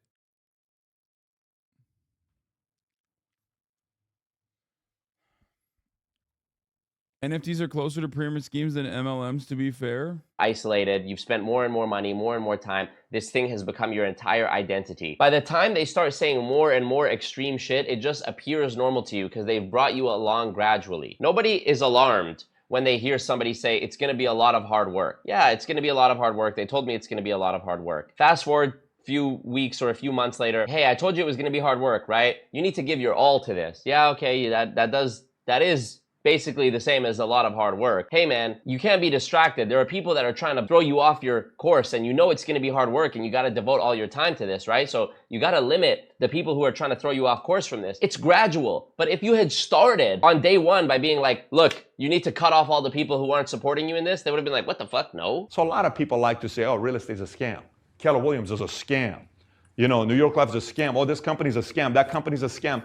NFTs are closer to pyramid schemes than MLMs, to be fair. Isolated, you've spent more and more money, more and more time. This thing has become your entire identity. By the time they start saying more and more extreme shit, it just appears normal to you because they've brought you along gradually. Nobody is alarmed when they hear somebody say it's going to be a lot of hard work. Yeah, it's going to be a lot of hard work. They told me it's going to be a lot of hard work. Fast forward a few weeks or a few months later, hey, I told you it was going to be hard work, right? You need to give your all to this. Yeah, okay, that is basically the same as a lot of hard work. Hey man, you can't be distracted. There are people that are trying to throw you off your course, and you know it's going to be hard work, and you got to devote all your time to this, right? So you got to limit the people who are trying to throw you off course from this. It's gradual. But if you had started on day one by being like, look, you need to cut off all the people who aren't supporting you in this, they would have been like, what the fuck? No. So a lot of people like to say, oh, real estate is a scam. Keller Williams is a scam. You know, New York Life is a scam. Oh, this company's a scam. That company's a scam.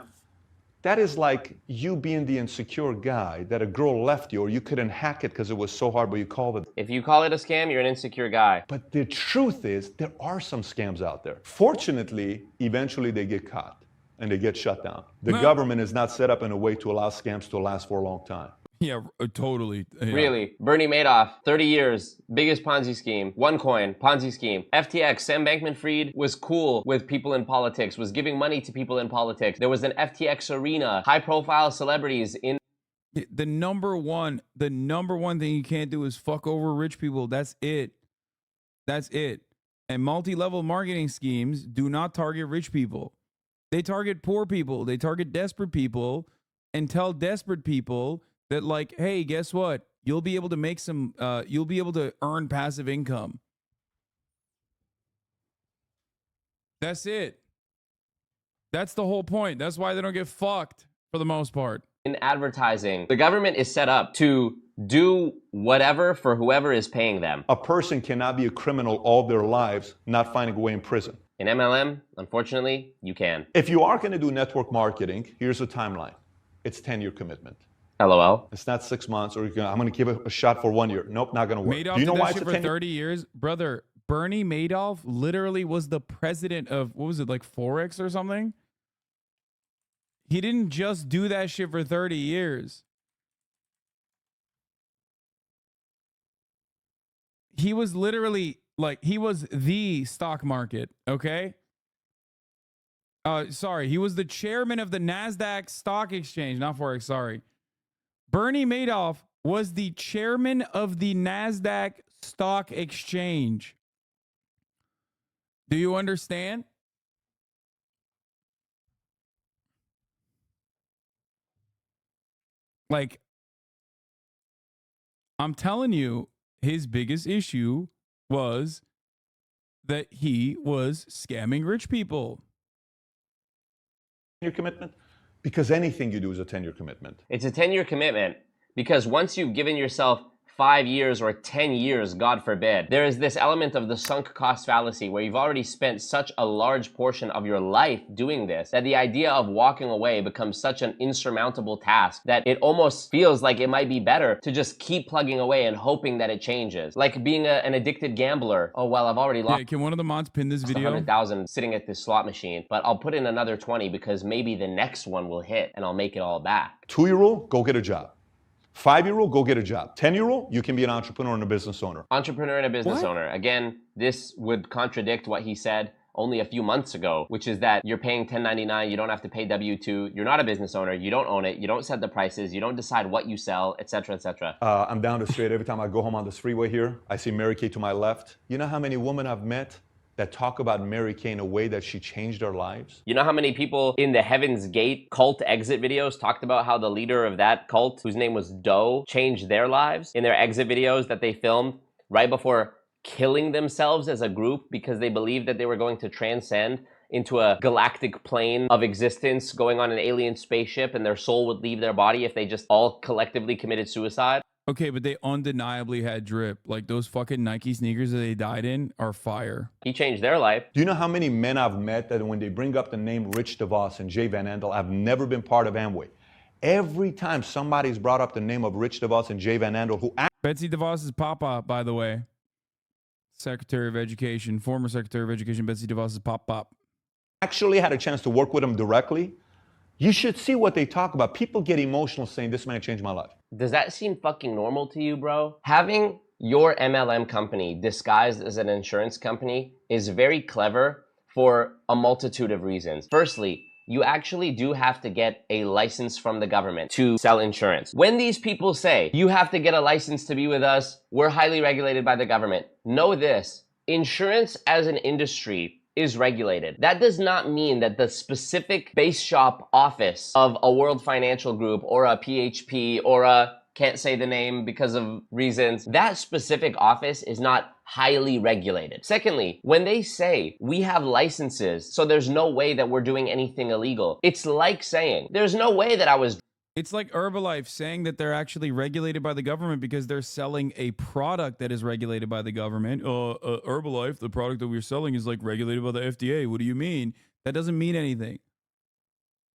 That is like you being the insecure guy that a girl left you or you couldn't hack it because it was so hard, but you called it. If you call it a scam, you're an insecure guy. But the truth is, there are some scams out there. Fortunately, eventually they get caught and they get shut down. The government is not set up in a way to allow scams to last for a long time. Yeah, totally. Yeah. Really. Bernie Madoff, 30 years, biggest Ponzi scheme. OneCoin, Ponzi scheme. FTX, Sam Bankman-Fried was cool with people in politics, was giving money to people in politics. There was an FTX arena, high-profile celebrities in... The number one thing you can't do is fuck over rich people. That's it. That's it. And multi-level marketing schemes do not target rich people. They target poor people. They target desperate people and tell desperate people that, like, hey, guess what? You'll be able to make some, you'll be able to earn passive income. That's it. That's the whole point. That's why they don't get fucked for the most part. In advertising, the government is set up to do whatever for whoever is paying them. A person cannot be a criminal all their lives not finding a way in prison. In MLM, unfortunately, you can. If you are going to do network marketing, here's a timeline. It's 10-year commitment. LOL. It's not 6 months, or I'm going to give it a shot for 1 year. Nope, not going to work. Madoff Do you know did why that it's shit a for 10-year? 30 years? Brother, Bernie Madoff literally was the president of, what was it, like Forex or something? He didn't just do that shit for 30 years. He was literally, like, he was the stock market, okay? Sorry, he was the chairman of the NASDAQ stock exchange, not Forex, sorry. Bernie Madoff was the chairman of the NASDAQ stock exchange. Do you understand? Like, I'm telling you, his biggest issue was that he was scamming rich people. 10-year commitment? Because anything you do is a 10-year commitment. It's a 10-year commitment because once you've given yourself 5 years or 10 years, God forbid, there is this element of the sunk cost fallacy where you've already spent such a large portion of your life doing this that the idea of walking away becomes such an insurmountable task that it almost feels like it might be better to just keep plugging away and hoping that it changes. Like being an addicted gambler. Oh, well, I've already lost. Yeah, can one of the mods pin this video? 100,000 sitting at this slot machine, but I'll put in another 20 because maybe the next one will hit and I'll make it all back. 2-year-old, go get a job. 5-year-old, go get a job. 10-year-old, you can be an entrepreneur and a business owner. Entrepreneur and a business owner. Again, this would contradict what he said only a few months ago, which is that you're paying 1099, you don't have to pay W-2, you're not a business owner, you don't own it, you don't set the prices, you don't decide what you sell, etc., etc. I'm down the street. Every time I go home on this freeway here, I see Mary Kay to my left. You know how many women I've met that talk about Mary Kay in a way that she changed their lives? You know how many people in the Heaven's Gate cult exit videos talked about how the leader of that cult, whose name was Doe, changed their lives in their exit videos that they filmed right before killing themselves as a group because they believed that they were going to transcend into a galactic plane of existence, going on an alien spaceship, and their soul would leave their body if they just all collectively committed suicide? Okay, but they undeniably had drip. Like, those fucking Nike sneakers that they died in are fire. He changed their life. Do you know how many men I've met that when they bring up the name Rich DeVos and Jay Van Andel, I've never been part of Amway. Every time somebody's brought up the name of Rich DeVos and Jay Van Andel, who Betsy DeVos is Papa, by the way. Secretary of Education, former Secretary of Education, Betsy DeVos is Pop. actually had a chance to work with them directly, you should see what they talk about. People get emotional saying, this man changed my life. Does that seem fucking normal to you, bro? Having your MLM company disguised as an insurance company is very clever for a multitude of reasons. Firstly, you actually do have to get a license from the government to sell insurance. When these people say, you have to get a license to be with us, we're highly regulated by the government, know this, insurance as an industry is regulated. That does not mean that the specific base shop office of a World Financial Group or a PHP or a can't say the name because of reasons, that specific office is not highly regulated. Secondly, when they say we have licenses, so there's no way that we're doing anything illegal, it's like saying there's no way that I was. It's like Herbalife saying that they're actually regulated by the government because they're selling a product that is regulated by the government. Herbalife, the product that we're selling is like regulated by the FDA. What do you mean? That doesn't mean anything.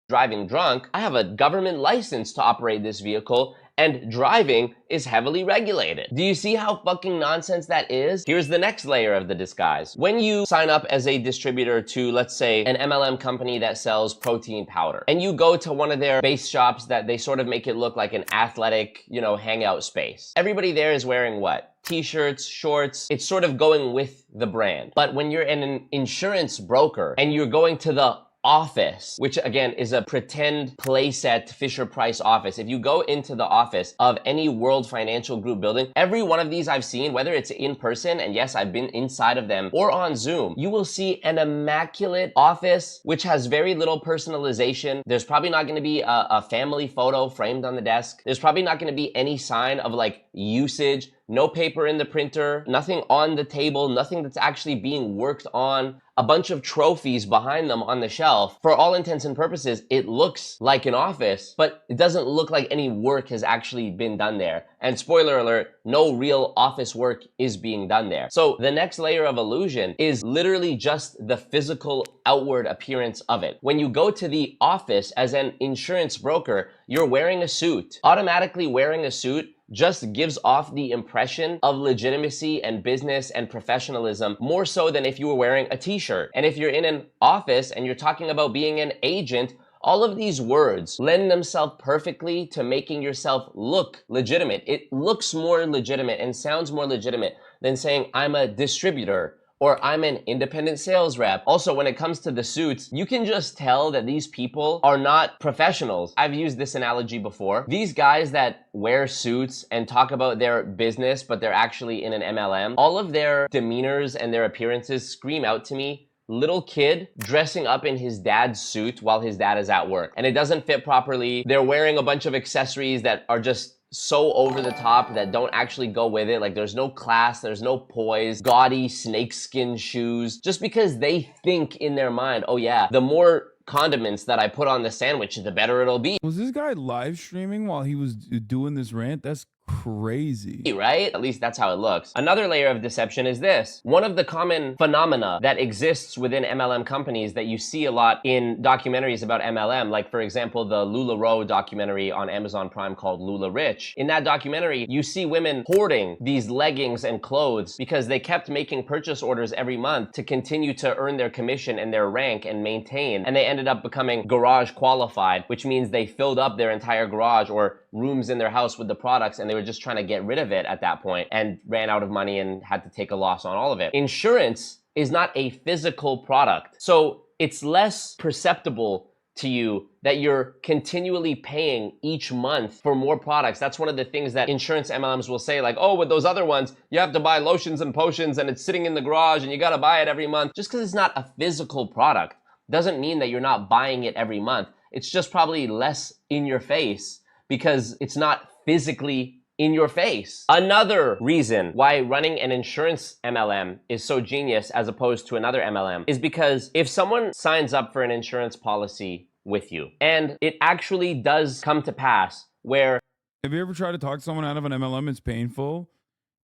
Driving drunk. I have a government license to operate this vehicle, and driving is heavily regulated. Do you see how fucking nonsense that is? Here's the next layer of the disguise. When you sign up as a distributor to, let's say, an MLM company that sells protein powder, and you go to one of their base shops that they sort of make it look like an athletic, hangout space. Everybody there is wearing what? T-shirts, shorts. It's sort of going with the brand. But when you're an insurance broker and you're going to the office, which again is a pretend playset Fisher Price office. If you go into the office of any World Financial Group building, every one of these I've seen, whether it's in person, and yes, I've been inside of them, or on Zoom, you will see an immaculate office which has very little personalization. There's probably not going to be a family photo framed on the desk. There's probably not going to be any sign of like usage. No paper in the printer, nothing on the table, nothing that's actually being worked on, a bunch of trophies behind them on the shelf. For all intents and purposes, it looks like an office, but it doesn't look like any work has actually been done there. And spoiler alert, no real office work is being done there. So the next layer of illusion is literally just the physical outward appearance of it. When you go to the office as an insurance broker, you're wearing a suit. Automatically wearing a suit just gives off the impression of legitimacy and business and professionalism more so than if you were wearing a t-shirt. And if you're in an office and you're talking about being an agent, all of these words lend themselves perfectly to making yourself look legitimate. It looks more legitimate and sounds more legitimate than saying I'm a distributor or I'm an independent sales rep. Also, when it comes to the suits, you can just tell that these people are not professionals. I've used this analogy before. These guys that wear suits and talk about their business, but they're actually in an MLM, all of their demeanors and their appearances scream out to me, little kid dressing up in his dad's suit while his dad is at work. And it doesn't fit properly. They're wearing a bunch of accessories that are just so over the top that don't actually go with it. Like there's no class, there's no poise, gaudy snakeskin shoes, just because they think in their mind, oh yeah, the more condiments that I put on the sandwich, the better it'll be. Was this guy live streaming while he was doing this rant? That's crazy. Right? At least that's how it looks. Another layer of deception is this. One of the common phenomena that exists within MLM companies that you see a lot in documentaries about MLM, like for example, the LuLaRoe documentary on Amazon Prime called Lula Rich. In that documentary, you see women hoarding these leggings and clothes because they kept making purchase orders every month to continue to earn their commission and their rank and maintain. And they ended up becoming garage qualified, which means they filled up their entire garage or rooms in their house with the products, and they were just trying to get rid of it at that point and ran out of money and had to take a loss on all of it. Insurance is not a physical product, so it's less perceptible to you that you're continually paying each month for more products. That's one of the things that insurance MLMs will say, like, oh, with those other ones, you have to buy lotions and potions and it's sitting in the garage and you got to buy it every month. Just because it's not a physical product doesn't mean that you're not buying it every month. It's just probably less in your face because it's not physically in your face. Another reason why running an insurance MLM is so genius as opposed to another MLM is because if someone signs up for an insurance policy with you and it actually does come to pass where... Have you ever tried to talk to someone out of an MLM? It's painful.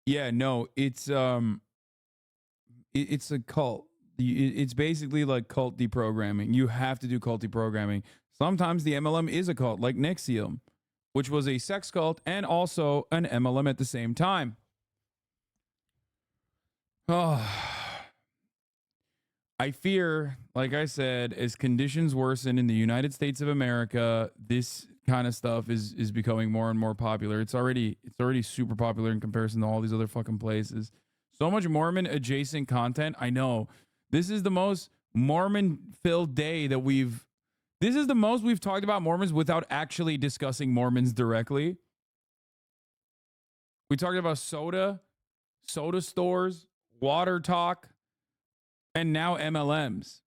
Yeah, no, it's a cult. It's basically like cult deprogramming. You have to do cult deprogramming. Sometimes the MLM is a cult, like Nexium, which was a sex cult and also an MLM at the same time. Oh, I fear, like I said, as conditions worsen in the United States of America, this kind of stuff is becoming more and more popular. It's already super popular in comparison to all these other fucking places. So much Mormon adjacent content. I know this is the most Mormon filled day that this is the most we've talked about Mormons without actually discussing Mormons directly. We talked about soda stores, water talk, And now MLMs.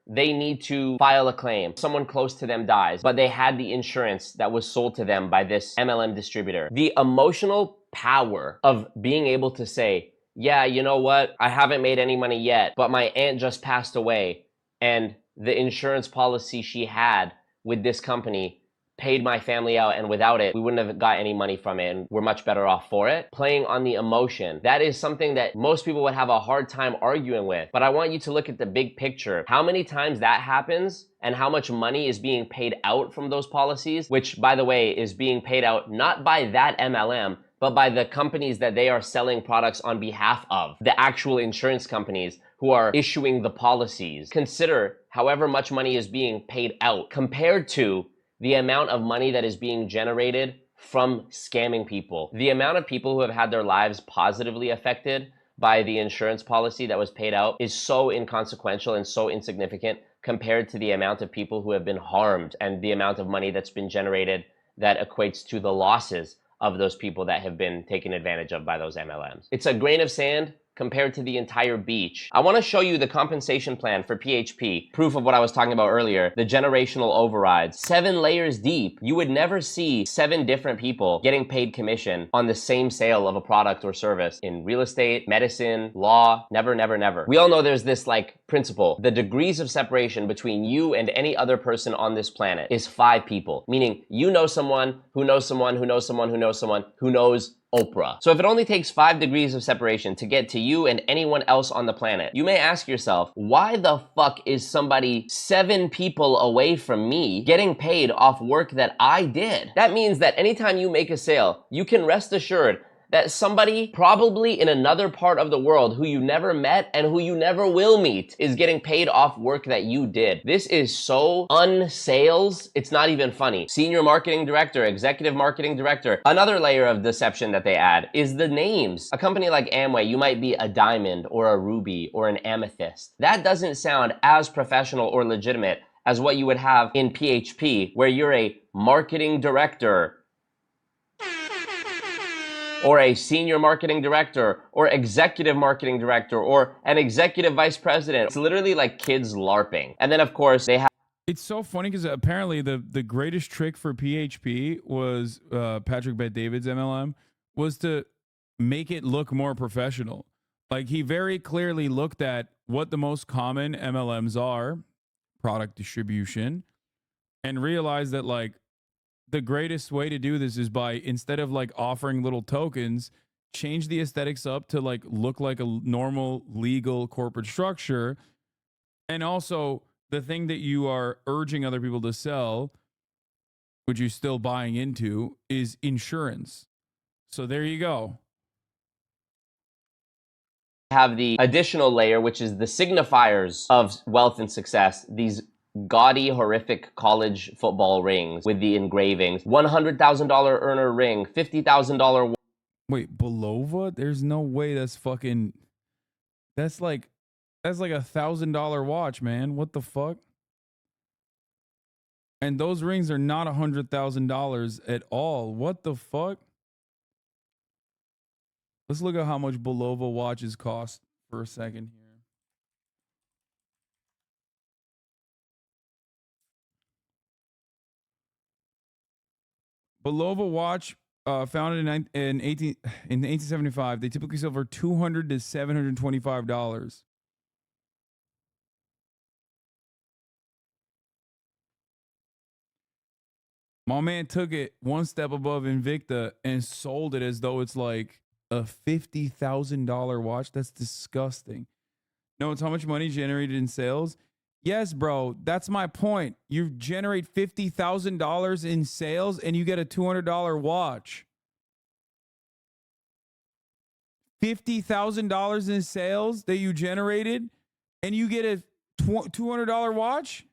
They need to file a claim. Someone close to them dies, but they had the insurance that was sold to them by this MLM distributor. The emotional power of being able to say, yeah, you know what? I haven't made any money yet, but my aunt just passed away, and the insurance policy she had with this company paid my family out, and without it, we wouldn't have got any money from it, and we're much better off for it. Playing on the emotion, that is something that most people would have a hard time arguing with. But I want you to look at the big picture. How many times that happens and how much money is being paid out from those policies, which, by the way, is being paid out not by that MLM, but by the companies that they are selling products on behalf of, the actual insurance companies who are issuing the policies. Consider however much money is being paid out compared to the amount of money that is being generated from scamming people. The amount of people who have had their lives positively affected by the insurance policy that was paid out is so inconsequential and so insignificant compared to the amount of people who have been harmed and the amount of money that's been generated that equates to the losses of those people that have been taken advantage of by those MLMs. It's a grain of sand compared to the entire beach. I want to show you the compensation plan for PHP, proof of what I was talking about earlier, the generational overrides. 7 layers deep. You would never see 7 different people getting paid commission on the same sale of a product or service in real estate, medicine, law. Never, never, never. We all know there's this principle. The degrees of separation between you and any other person on this planet is 5 people, meaning you know someone who knows someone who knows someone who knows someone who knows Oprah. So if it only takes 5 degrees of separation to get to you and anyone else on the planet, you may ask yourself, why the fuck is somebody 7 people away from me getting paid off work that I did? That means that anytime you make a sale, you can rest assured that somebody probably in another part of the world who you never met and who you never will meet is getting paid off work that you did. This is so unsales, it's not even funny. Senior marketing director, executive marketing director. Another layer of deception that they add is the names. A company like Amway, you might be a diamond or a ruby or an amethyst. That doesn't sound as professional or legitimate as what you would have in PHP, where you're a marketing director, or a senior marketing director, or executive marketing director, or an executive vice president. It's literally like kids LARPing. And then of course they have. It's so funny because apparently the greatest trick for PHP was Patrick Bet-David's MLM was to make it look more professional. Like he very clearly looked at what the most common MLMs are, product distribution, and realized that the greatest way to do this is by, instead of offering little tokens, change the aesthetics up to look like a normal legal corporate structure. And also the thing that you are urging other people to sell, which you're still buying into, is insurance. So there you go. Have the additional layer, which is the signifiers of wealth and success. These gaudy, horrific college football rings with the engravings. $100,000 earner ring, $50,000. Wait, Belova? There's no way that's fucking. That's like $1,000 watch, man. What the fuck? And those rings are not $100,000 at all. What the fuck? Let's look at how much Belova watches cost for a second here. Belova watch, founded in 1875. They typically sell for $200 to $725. My man took it one step above Invicta and sold it as though it's like a $50,000 watch. That's disgusting. No, it's how much money generated in sales. Yes, bro, that's my point. You generate $50,000 in sales and you get a $200 watch. $50,000 in sales that you generated and you get a $200 watch?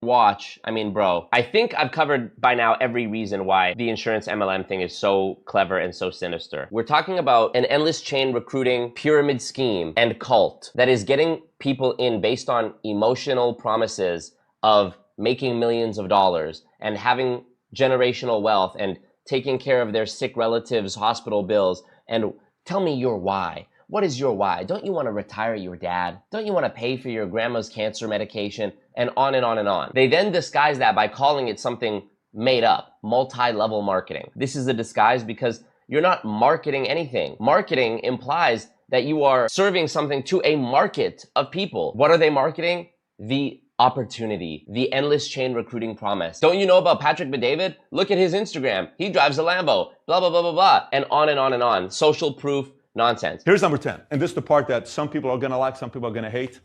Watch. I mean, bro, I think I've covered by now every reason why the insurance MLM thing is so clever and so sinister. We're talking about an endless chain recruiting pyramid scheme and cult that is getting people in based on emotional promises of making millions of dollars and having generational wealth and taking care of their sick relatives' hospital bills. And tell me your why. What is your why? Don't you want to retire your dad? Don't you want to pay for your grandma's cancer medication? And on and on and on. They then disguise that by calling it something made up, multi-level marketing. This is a disguise because you're not marketing anything. Marketing implies that you are serving something to a market of people. What are they marketing? The opportunity, the endless chain recruiting promise. Don't you know about Patrick Bet-David? Look at his Instagram. He drives a Lambo, blah, blah, blah, blah, blah, and on and on and on. Social proof nonsense. Here's number 10. And this is the part that some people are going to like, some people are going to hate.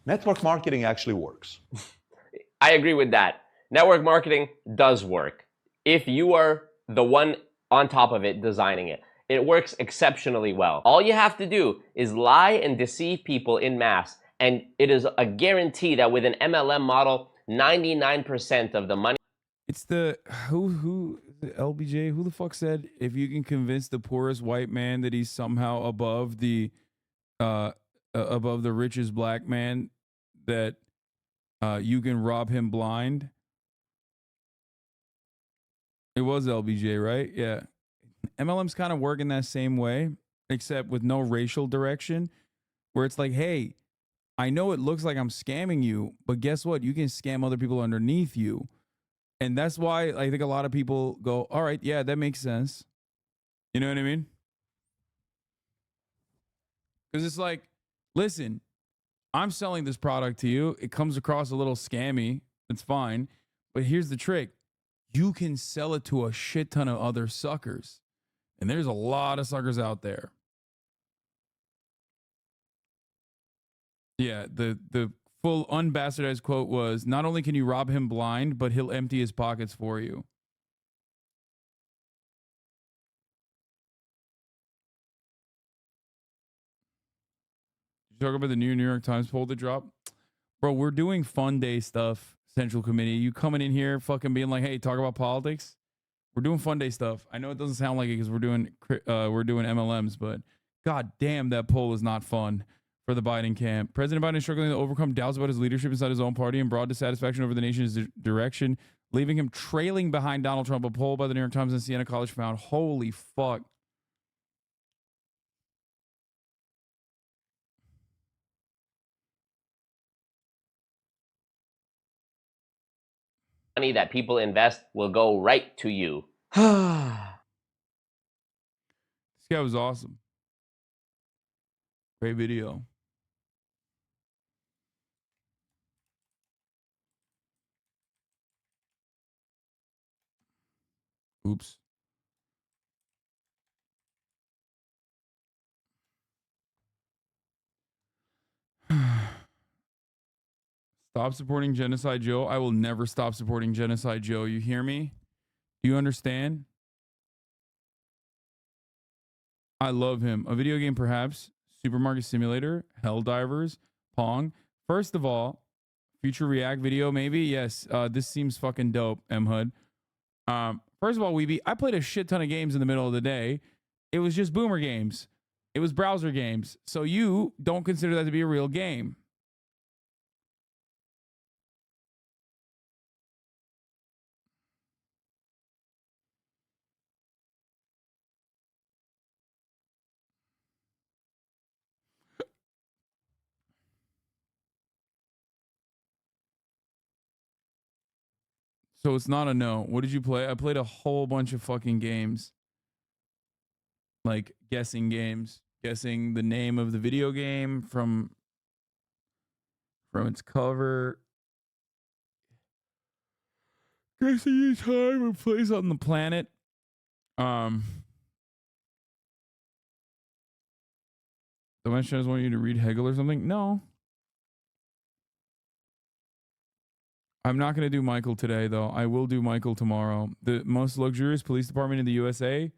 Network marketing actually works. I agree with that. Network marketing does work. If you are the one on top of it designing it, it works exceptionally well. All you have to do is lie and deceive people in mass, and it is a guarantee that with an MLM model, 99% of the money. It's the the LBJ, who the fuck said if you can convince the poorest white man that he's somehow above the richest black man, that you can rob him blind. It was LBJ, right? Yeah. MLM's kind of working that same way, except with no racial direction, where it's like, hey, I know it looks like I'm scamming you, but guess what? You can scam other people underneath you. And that's why I think a lot of people go, all right, yeah, that makes sense. You know what I mean? Because it's like, listen, I'm selling this product to you. It comes across a little scammy. It's fine. But here's the trick. You can sell it to a shit ton of other suckers. And there's a lot of suckers out there. Yeah, the full unbastardized quote was, not only can you rob him blind, but he'll empty his pockets for you. Did you talk about the New York Times poll that dropped? Bro, we're doing fun day stuff, Central Committee. You coming in here fucking being like, hey, talk about politics? We're doing fun day stuff. I know it doesn't sound like it because we're doing MLMs, but god damn, that poll is not fun for the Biden camp. President Biden is struggling to overcome doubts about his leadership inside his own party and broad dissatisfaction over the nation's direction, leaving him trailing behind Donald Trump. A poll by the New York Times and Siena College found, holy fuck. Money that people invest will go right to you. This guy was awesome. Great video. Oops. Stop supporting Genocide Joe. I will never stop supporting Genocide Joe. You hear me? Do you understand? I love him. A video game, perhaps. Supermarket Simulator. Helldivers. Pong. First of all, future React video, maybe. Yes. This seems fucking dope, M-Hud. First of all, Weeby, I played a shit ton of games in the middle of the day. It was just boomer games. It was browser games. So you don't consider that to be a real game. So it's not a no. What did you play? I played a whole bunch of fucking games. Like guessing games. Guessing the name of the video game from its cover. Guessing the time and place on the planet. The Dimension doesn't want you to read Hegel or something? No. I'm not going to do Michael today, though. I will do Michael tomorrow. The most luxurious police department in the USA.